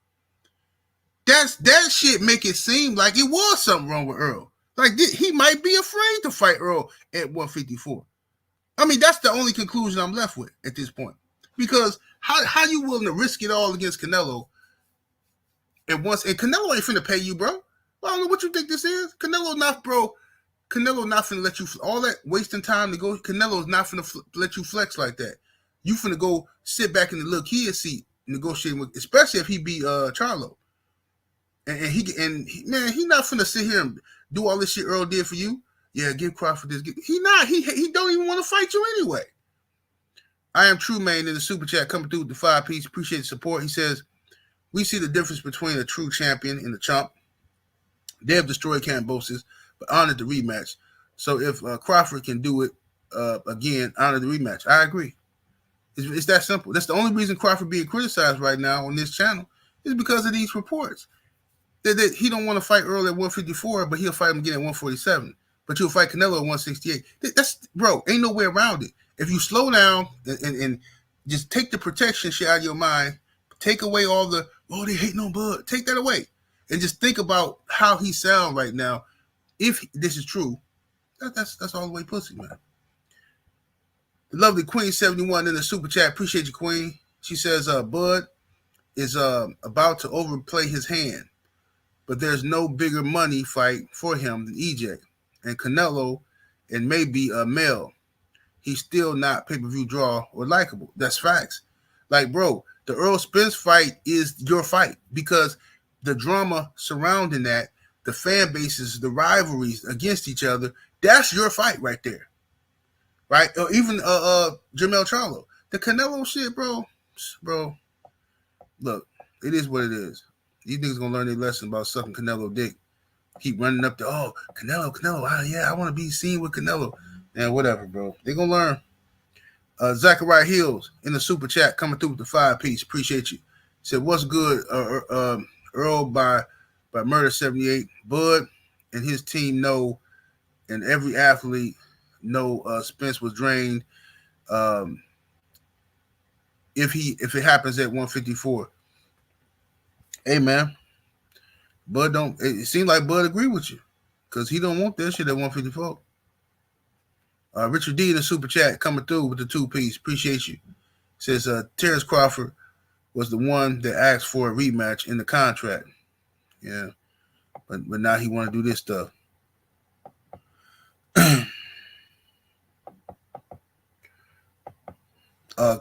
That shit make it seem like it was something wrong with Earl. Like, he might be afraid to fight Earl at 154. I mean, that's the only conclusion I'm left with at this point. Because how you willing to risk it all against Canelo at once? And Canelo ain't finna pay you, bro. I don't know what you think this is. Canelo not finna let you, all that wasting time to go. Canelo's not finna let you flex like that. You finna go sit back in the little kid seat negotiating with, especially if he be Charlo. And he not finna sit here and do all this shit Earl did for you. Yeah, give Crawford this. He don't even want to fight you anyway. I am True Man in the super chat coming through with the 5-piece. Appreciate the support. He says, we see the difference between a true champion and a chump. They have destroyed Cambosis, but honored the rematch. So if Crawford can do it again, honor the rematch. I agree. It's that simple. That's the only reason Crawford being criticized right now on this channel is because of these reports. That he don't want to fight Earl at 154, but he'll fight him again at 147. But you'll fight Canelo at 168. That's, bro, ain't no way around it. If you slow down and just take the protection shit out of your mind, take away all the, they hate no bud. Take that away. And just think about how he sounds right now. If this is true, that's all the way pussy, man. The lovely Queen 71 in the super chat. Appreciate you, Queen. She says, Bud is about to overplay his hand, but there's no bigger money fight for him than EJ and Canelo, and maybe Mel. He's still not pay-per-view draw or likable. That's facts. Like, bro, the Errol Spence fight is your fight because the drama surrounding that, the fan bases, the rivalries against each other, that's your fight right there. Right? Or even Jermell Charlo. The Canelo shit, bro, look, it is what it is. These niggas gonna learn their lesson about sucking Canelo dick. Keep running up to, Canelo, I want to be seen with Canelo. And whatever, bro. They gonna learn. Zachariah Hills in the super chat coming through with the 5-piece. Appreciate you. Said, what's good, Earl by Murder 78. Bud and his team know, and every athlete know Spence was drained. If it happens at 154. Hey man, Bud don't. It seems like Bud agree with you, cause he don't want that shit at 154. Richard D in the super chat coming through with the 2-piece. Appreciate you. Says Terence Crawford was the one that asked for a rematch in the contract. Yeah, but now he want to do this stuff.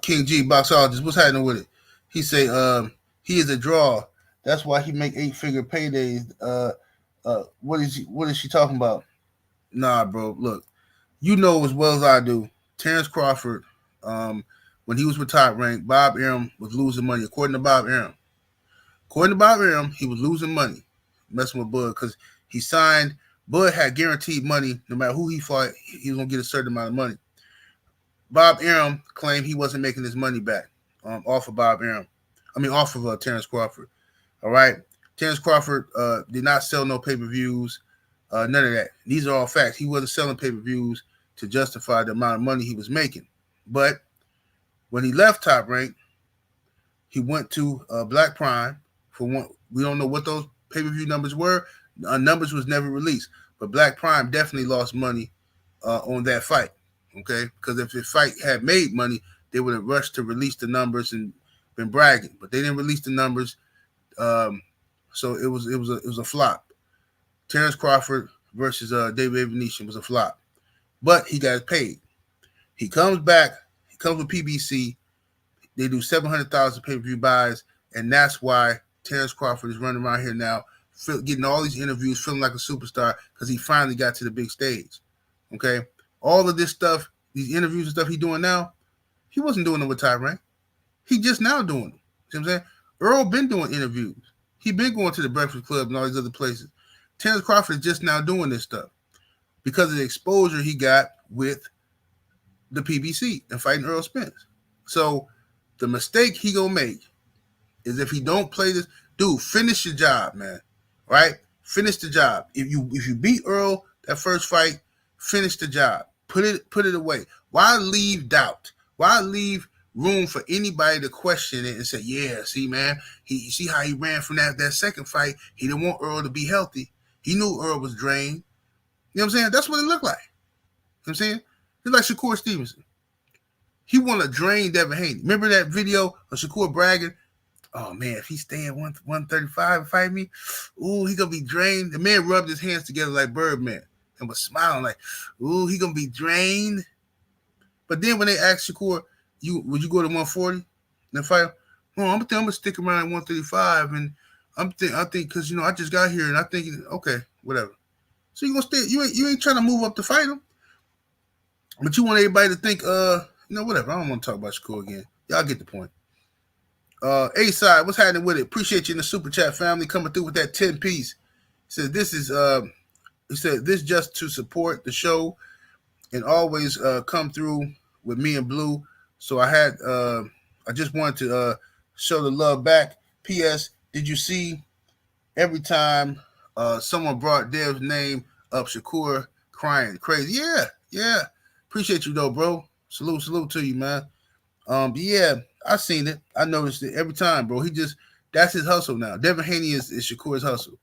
King G boxologist, what's happening with it? He say he is a draw. That's why he make 8-figure paydays. What is she talking about? Nah, bro. Look, you know as well as I do. Terence Crawford, when he was with Top Rank, Bob Arum was losing money. According to Bob Arum, he was losing money messing with Bud because he signed. Bud had guaranteed money no matter who he fought. He was gonna get a certain amount of money. Bob Arum claimed he wasn't making his money back off of Bob Arum. Off of Terence Crawford. All right. Terence Crawford did not sell no pay-per-views, none of that. These are all facts. He wasn't selling pay-per-views to justify the amount of money he was making. But when he left Top Rank, he went to Black Prime for one. We don't know what those pay-per-view numbers were. Numbers was never released. But Black Prime definitely lost money on that fight. Okay, because if the fight had made money, they would have rushed to release the numbers and been bragging, but they didn't release the numbers, so it was a flop. Terence Crawford versus David Venetian was a flop, but he got paid. He comes back. He comes with PBC. They do 700,000 pay-per-view buys, and that's why Terence Crawford is running around here now, getting all these interviews, feeling like a superstar because he finally got to the big stage. Okay. All of this stuff, these interviews and stuff he's doing now, he wasn't doing them with Top Rank. He just now doing them. See what I'm saying? Errol been doing interviews. He been going to the Breakfast Club and all these other places. Terence Crawford is just now doing this stuff because of the exposure he got with the PBC and fighting Errol Spence. So the mistake he gonna make is if he don't play this, dude, finish your job, man. Right? Finish the job. If you beat Errol that first fight, finish the job. Put it away. Why leave doubt? Why leave room for anybody to question it and say, yeah, see, man, you see how he ran from that second fight? He didn't want Errol to be healthy. He knew Errol was drained. You know what I'm saying? That's what it looked like. You know what I'm saying? It's like Shakur Stevenson. He want to drain Devin Haney. Remember that video of Shakur bragging? Oh, man, if he stay at 135 and fight me, ooh, he going to be drained. The man rubbed his hands together like Birdman and was smiling like, ooh, he going to be drained. But then when they asked Shakur, would you go to 140 and fight? Oh, I'm going to stick around at 135. And I think because, I just got here and I think, okay, whatever. So you going to stay, you ain't trying to move up to fight him. But you want everybody to think, whatever. I don't want to talk about Shakur again. Y'all get the point. A-Side, what's happening with it? Appreciate you in the super chat family coming through with that 10-piece. He said this just to support the show and always come through with me and Blue. So I just wanted to show the love back. P.S. Did you see every time someone brought Dev's name up, Shakur crying crazy? Yeah. Appreciate you though, bro. Salute to you, man. Yeah, I seen it. I noticed it every time, bro. That's his hustle now. Devin Haney is Shakur's hustle.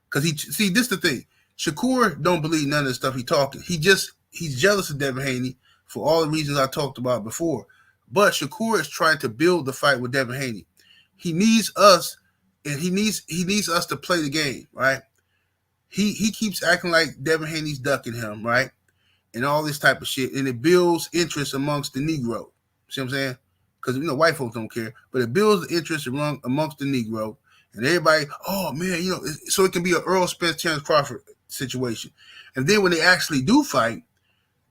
Cause this the thing. Shakur don't believe none of the stuff he talking. He's jealous of Devin Haney for all the reasons I talked about before. But Shakur is trying to build the fight with Devin Haney. He needs us, and he needs us to play the game, right? He keeps acting like Devin Haney's ducking him, right? And all this type of shit. And it builds interest amongst the Negro. See what I'm saying? Because, white folks don't care. But it builds the interest amongst the Negro. And everybody, oh, man, so it can be an Errol Spence, Terence Crawford situation. And then when they actually do fight,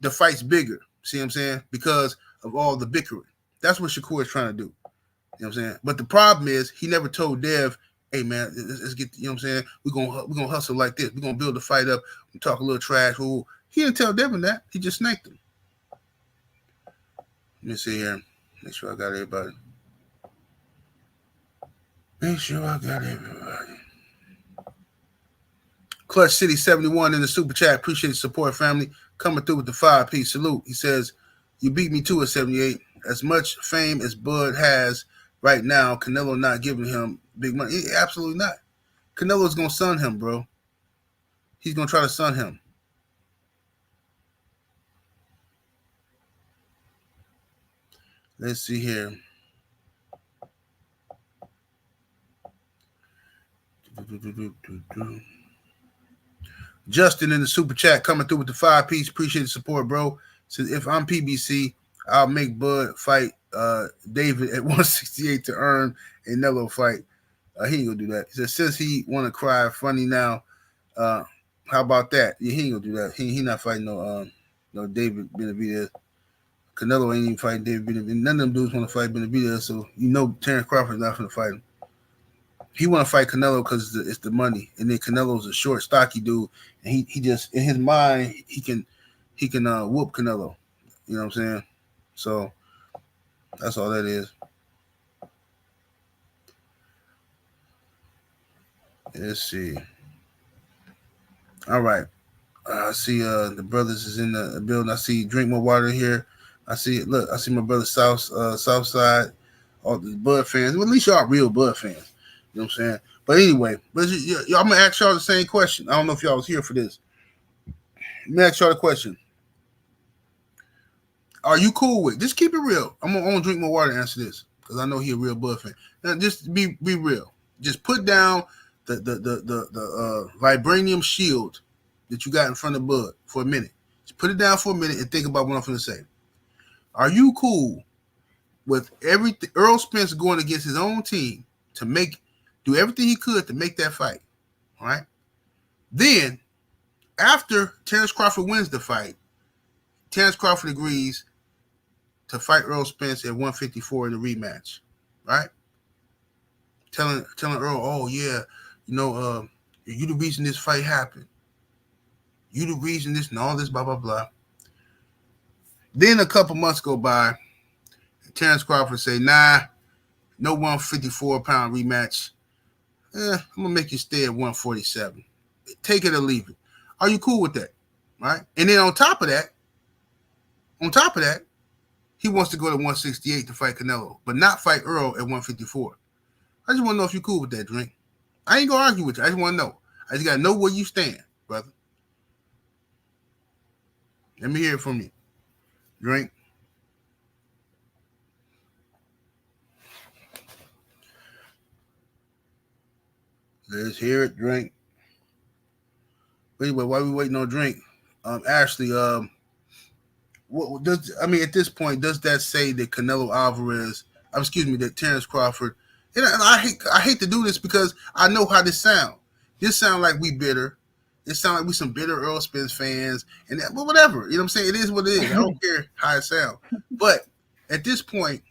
the fight's bigger. See what I'm saying? Because of all the bickering. That's what Shakur is trying to do. You know what I'm saying? But the problem is he never told Dev, hey, man, let's get, you know what I'm saying? We're gonna hustle like this. We're going to build the fight up and talk a little trash. Ooh. He didn't tell Devin that. He just snaked him. Let me see here. Make sure I got everybody. Clutch City 71 in the super chat. Appreciate the support, family. Coming through with the 5-piece salute. He says, you beat me too at 78. As much fame as Bud has right now, Canelo not giving him big money. Absolutely not. Canelo's gonna sun him, bro. He's gonna try to sun him. Let's see here. Justin in the super chat coming through with the 5-piece. Appreciate the support, bro. Says if I'm PBC, I'll make Bud fight David at 168 to earn a Nello fight. He ain't gonna do that. He says since he want to cry funny now, how about that? Yeah, he ain't gonna do that. He not fighting no David Benavidez. Canelo ain't even fighting David Benavidez. None of them dudes want to fight Benavidez, so you know Terence Crawford is not gonna fight him. He want to fight Canelo because it's the money, and then Canelo's a short, stocky dude, and he just in his mind he can whoop Canelo. You know what I'm saying? So that's all that is. Let's see. All right. I see the brothers is in the building. I see Drink More Water here. I see my brother South Side, all the Bud fans. Well, at least y'all real Bud fans. You know what I'm saying? But anyway, I'm gonna ask y'all the same question. I don't know if y'all was here for this. Let me ask y'all the question. Are you cool with? Just keep it real. I'm gonna Drink More Water to answer this because I know he a real Bud fan. Now, just be real. Just put down the vibranium shield that you got in front of Bud for a minute. Just put it down for a minute and think about what I'm going to say. Are you cool with everything? Errol Spence going against his own team to do everything he could to make that fight. All right. Then, after Terence Crawford wins the fight, Terence Crawford agrees to fight Errol Spence at 154 in the rematch. Right? Telling Errol, oh yeah, you the reason this fight happened. You the reason this and all this, blah, blah, blah. Then a couple months go by. Terence Crawford say, nah, no 154-pound rematch. I'm going to make you stay at 147. Take it or leave it. Are you cool with that? Right? And then on top of that, he wants to go to 168 to fight Canelo, but not fight Errol at 154. I just want to know if you're cool with that, Drink. I ain't going to argue with you. I just want to know. I just got to know where you stand, brother. Let me hear it from you. Drink. Let's hear it, Drink. But anyway, while we waiting on Drink, Ashley, what does at this point, does that say that Canelo Alvarez, that Terence Crawford, and I hate to do this because I know how this sounds. This sounds like we bitter. It sounds like we some bitter Errol Spence fans, and that, but whatever. You know what I'm saying? It is what it is. I don't care how it sounds. But at this point,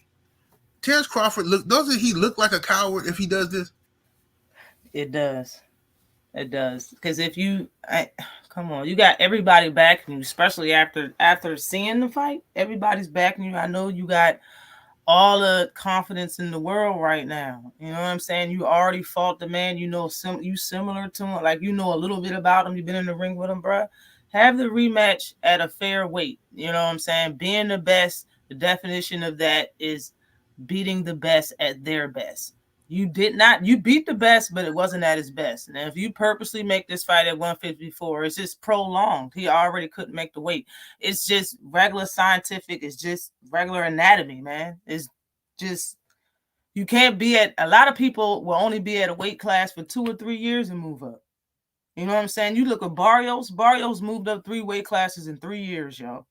Terence Crawford doesn't he look like a coward if he does this? It does. It does. Because if come on, you got everybody backing you, especially after seeing the fight. Everybody's backing you. I know you got all the confidence in the world right now. You know what I'm saying? You already fought the man. You know, you similar to him. Like, you know a little bit about him. You've been in the ring with him, bro. Have the rematch at a fair weight. You know what I'm saying? Being the best, the definition of that is beating the best at their best. You beat the best, but it wasn't at his best. And if you purposely make this fight at 154, it's just prolonged. He already couldn't make the weight. It's just regular scientific. It's just regular anatomy, man. It's just, you can't be a lot of people will only be at a weight class for 2 or 3 years and move up. You know what I'm saying? You look at Barrios. Barrios moved up 3 weight classes in 3 years, y'all.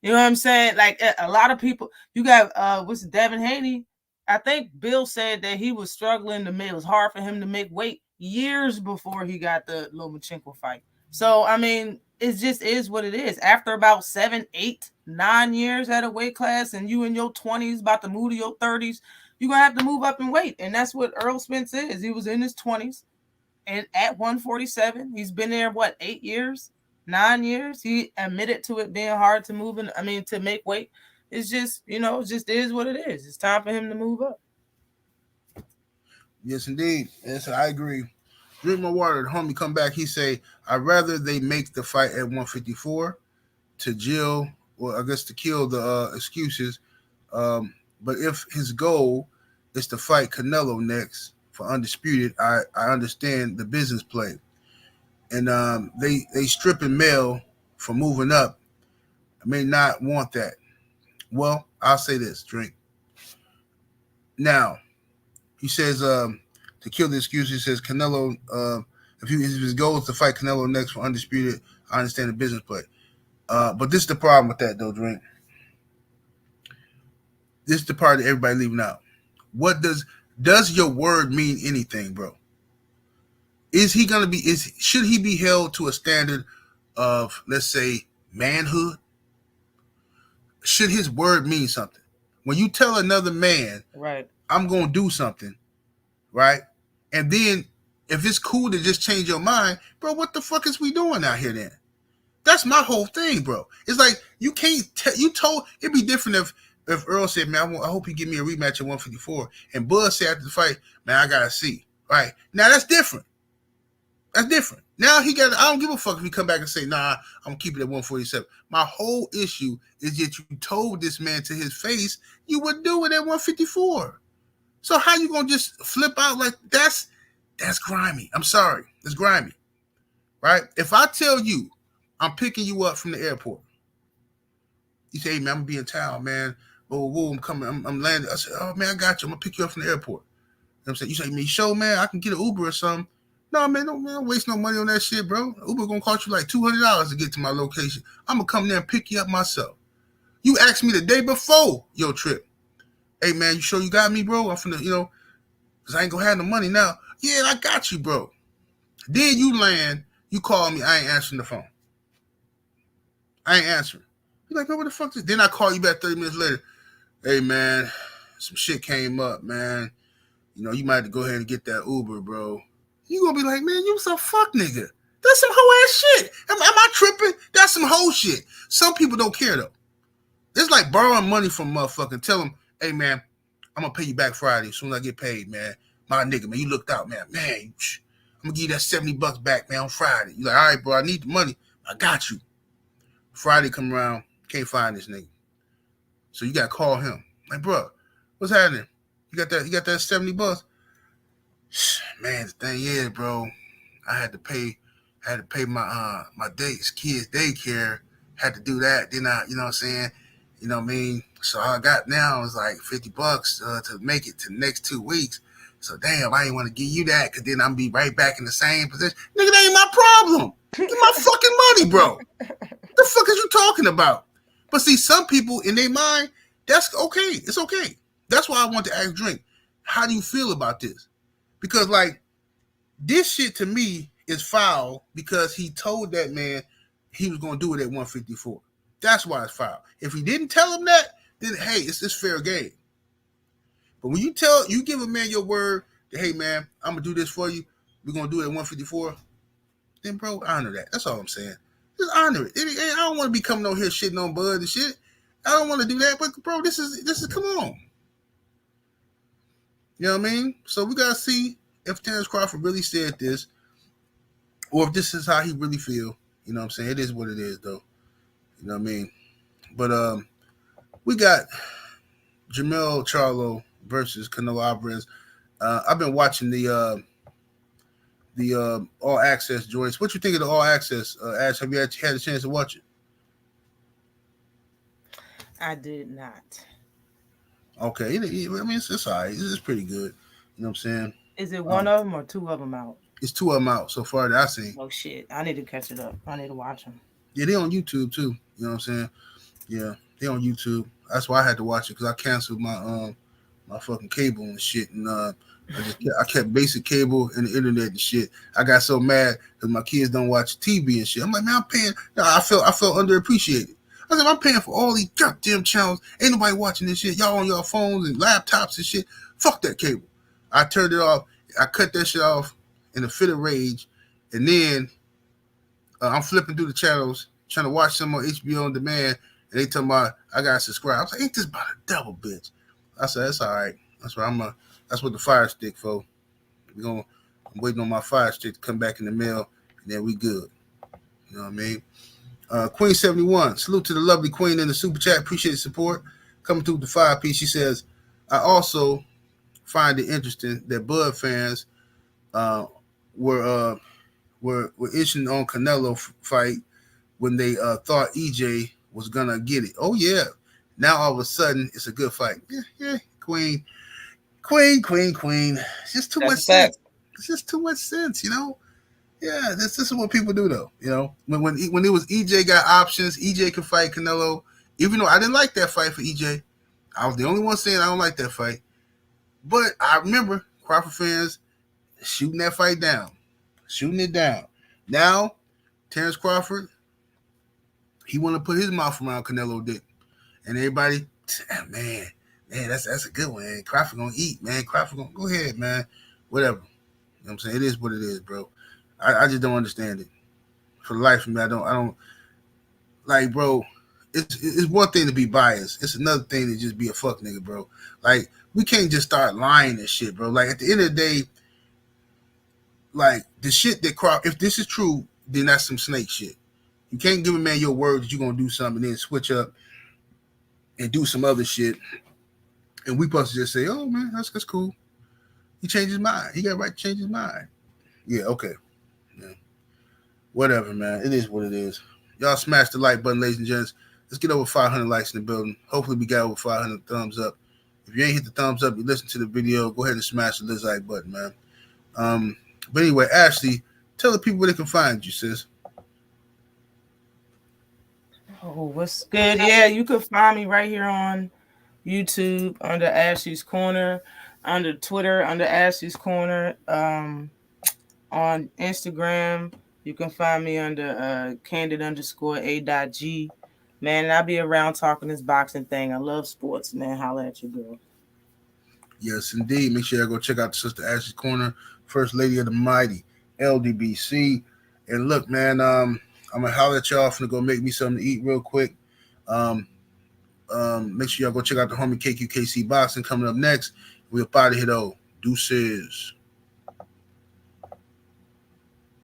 You know what I'm saying? Like, a lot of people, you got, Devin Haney. I think Bill said that he was struggling it was hard for him to make weight years before he got the Lomachenko fight. So, it just is what it is. After about 7, 8, 9 years at a weight class and you in your 20s, about to move to your 30s, you're going to have to move up in weight. And that's what Errol Spence is. He was in his 20s and at 147. He's been there, 8 years, 9 years? He admitted to it being hard to move to make weight. It's just, it just is what it is. It's time for him to move up. Yes, indeed. Yes, I agree. Drink my water. The homie come back. He say, I'd rather they make the fight at 154 to kill the excuses. But if his goal is to fight Canelo next, for Undisputed, I understand the business play. And they stripping Mel for moving up. I may not want that. Well, I'll say this, Drink. Now, he says to kill the excuse, he says Canelo, if his goal is to fight Canelo next for Undisputed, I understand the business play. But this is the problem with that, though, Drink. This is the part that everybody leaving out. What does your word mean anything, bro? Is he gonna be? Should he be held to a standard of, let's say, manhood? Should his word mean something? When you tell another man, right, I'm gonna do something, right? And then if it's cool to just change your mind, bro, what the fuck is we doing out here then? That's my whole thing, bro. It's like you can't. You told it'd be different if Errol said, man, I hope you give me a rematch at 154, and Bud said after the fight, man, I gotta see. Right now, that's different. That's different. Now he got. I don't give a fuck if he come back and say, nah, I'm keeping it at 147. My whole issue is that you told this man to his face you would do it at 154. So how you gonna just flip out like that's grimy? I'm sorry, it's grimy, right? If I tell you I'm picking you up from the airport, you say, hey man, I'm gonna be in town, man. Oh, I'm coming. I'm landing. I said, oh man, I got you. I'm gonna pick you up from the airport. You know what I'm saying? You say, me show, man, I can get an Uber or something. No, man, don't waste no money on that shit, bro. Uber gonna cost you like $200 to get to my location. I'm gonna come there and pick you up myself. You asked me the day before your trip. Hey, man, you sure you got me, bro? I'm finna, because I ain't gonna have no money now. Yeah, I got you, bro. Then you land, you call me, I ain't answering the phone. I ain't answering. You're like, man, what the fuck is this? Then I call you back 30 minutes later. Hey, man, some shit came up, man. You might have to go ahead and get that Uber, bro. You gonna be like, man, you some fuck nigga. That's some hoe ass shit. Am I tripping? That's some hoe shit. Some people don't care though. It's like borrowing money from motherfucker. Tell them, hey man, I'm gonna pay you back Friday as soon as I get paid, man. My nigga, man, you looked out, man. Man, I'm gonna give you that $70 back, man, on Friday. You like, all right, bro, I need the money. I got you. Friday come around, can't find this nigga. So you gotta call him. Like, bro, what's happening? You got that $70? Man, the thing is, bro, I had to pay my my kids daycare. Had to do that. Then I, you know what I'm saying? You know what I mean? So all I got now is like $50 to make it to the next 2 weeks. So damn, I ain't want to give you that because then I'm be right back in the same position. Nigga, that ain't my problem. Give my fucking money, bro. What the fuck is you talking about? But see, some people in their mind, that's okay. It's okay. That's why I want to ask Drink, how do you feel about this? Because, like, this shit to me is foul because he told that man he was going to do it at 154. That's why it's foul. If he didn't tell him that, then, hey, it's fair game. But when you give a man your word that, hey, man, I'm going to do this for you, we're going to do it at 154, then, bro, honor that. That's all I'm saying. Just honor it. I don't want to be coming over here shitting on Bud and shit. I don't want to do that. But, bro, this is come on. You know what I mean? So we got to see if Terence Crawford really said this or if this is how he really feel. You know what I'm saying? It is what it is, though. You know what I mean? But we got Jermell Charlo versus Canelo Alvarez. I've been watching the All Access joints. What you think of the All Access? Ash, have you had a chance to watch it? I did not. Okay. I mean, it's all right. It's pretty good. You know what I'm saying? Is it one of them or two of them out? It's two of them out so far that I've seen. Oh, shit. I need to catch it up. I need to watch them. Yeah, they on YouTube, too. You know what I'm saying? Yeah, they on YouTube. That's why I had to watch it because I canceled my my fucking cable and shit. And I kept basic cable and the internet and shit. I got so mad because my kids don't watch TV and shit. I'm like, man, I'm paying. I felt underappreciated. I said, I'm paying for all these goddamn channels. Ain't nobody watching this shit. Y'all on your phones and laptops and shit. Fuck that cable. I turned it off. I cut that shit off in a fit of rage. And then I'm flipping through the channels, trying to watch some on HBO on demand. And they tell me I got to subscribe. I was like, ain't this about a double, bitch? I said, that's all right. That's what that's what the Fire Stick for. I'm waiting on my Fire Stick to come back in the mail, and then we good. You know what I mean? Queen 71, salute to the lovely Queen in the super chat. Appreciate the support. Coming through the 5-piece. She says, I also find it interesting that Bud fans uh, were were itching on Canelo fight when they thought EJ was gonna get it. Oh yeah, now all of a sudden it's a good fight. Yeah, yeah, Queen, Queen. It's just too That's much a sense. fact. It's just too much sense, you know. Yeah, this is what people do though. You know, when it was EJ got options, EJ could fight Canelo. Even though I didn't like that fight for EJ, I was the only one saying I don't like that fight. But I remember Crawford fans shooting that fight down, shooting it down. Now Terence Crawford, he want to put his mouth around Canelo dick, and everybody, man, that's a good one. Man. Crawford gonna eat, man. Crawford gonna go ahead, man. Whatever. You know what I'm saying? It is what it is, bro. I just don't understand it. For the life of me, I don't like, bro. It's one thing to be biased. It's another thing to just be a fuck nigga, bro. Like we can't just start lying and shit, bro. Like at the end of the day, like the shit that if this is true, then that's some snake shit. You can't give a man your word that you're gonna do something and then switch up and do some other shit. And we supposed to just say, oh man, that's cool. He changed his mind. He got a right to change his mind. Yeah, okay. Yeah. Whatever, man. It is what it is. Y'all smash the like button, ladies and gents. Let's get over 500 likes in the building. Hopefully we got over 500 thumbs up. If you ain't hit the thumbs up, you listen to the video, go ahead and smash the like button, man. But anyway, Ashley, tell the people where they can find you, sis. Oh, what's good? Yeah, you can find me right here on YouTube under Ashley's Corner, under Twitter under Ashley's Corner, on Instagram. You can find me under candid_a.g. Man, and I'll be around talking this boxing thing. I love sports, man. Holla at your girl. Yes, indeed. Make sure y'all go check out the Sister Ashley's Corner, First Lady of the Mighty, LDBC. And look, man, I'm gonna holler at y'all. I'm gonna go make me something to eat real quick. Um, Make sure y'all go check out the homie KQKC Boxing coming up next. We're about to hit Deuces.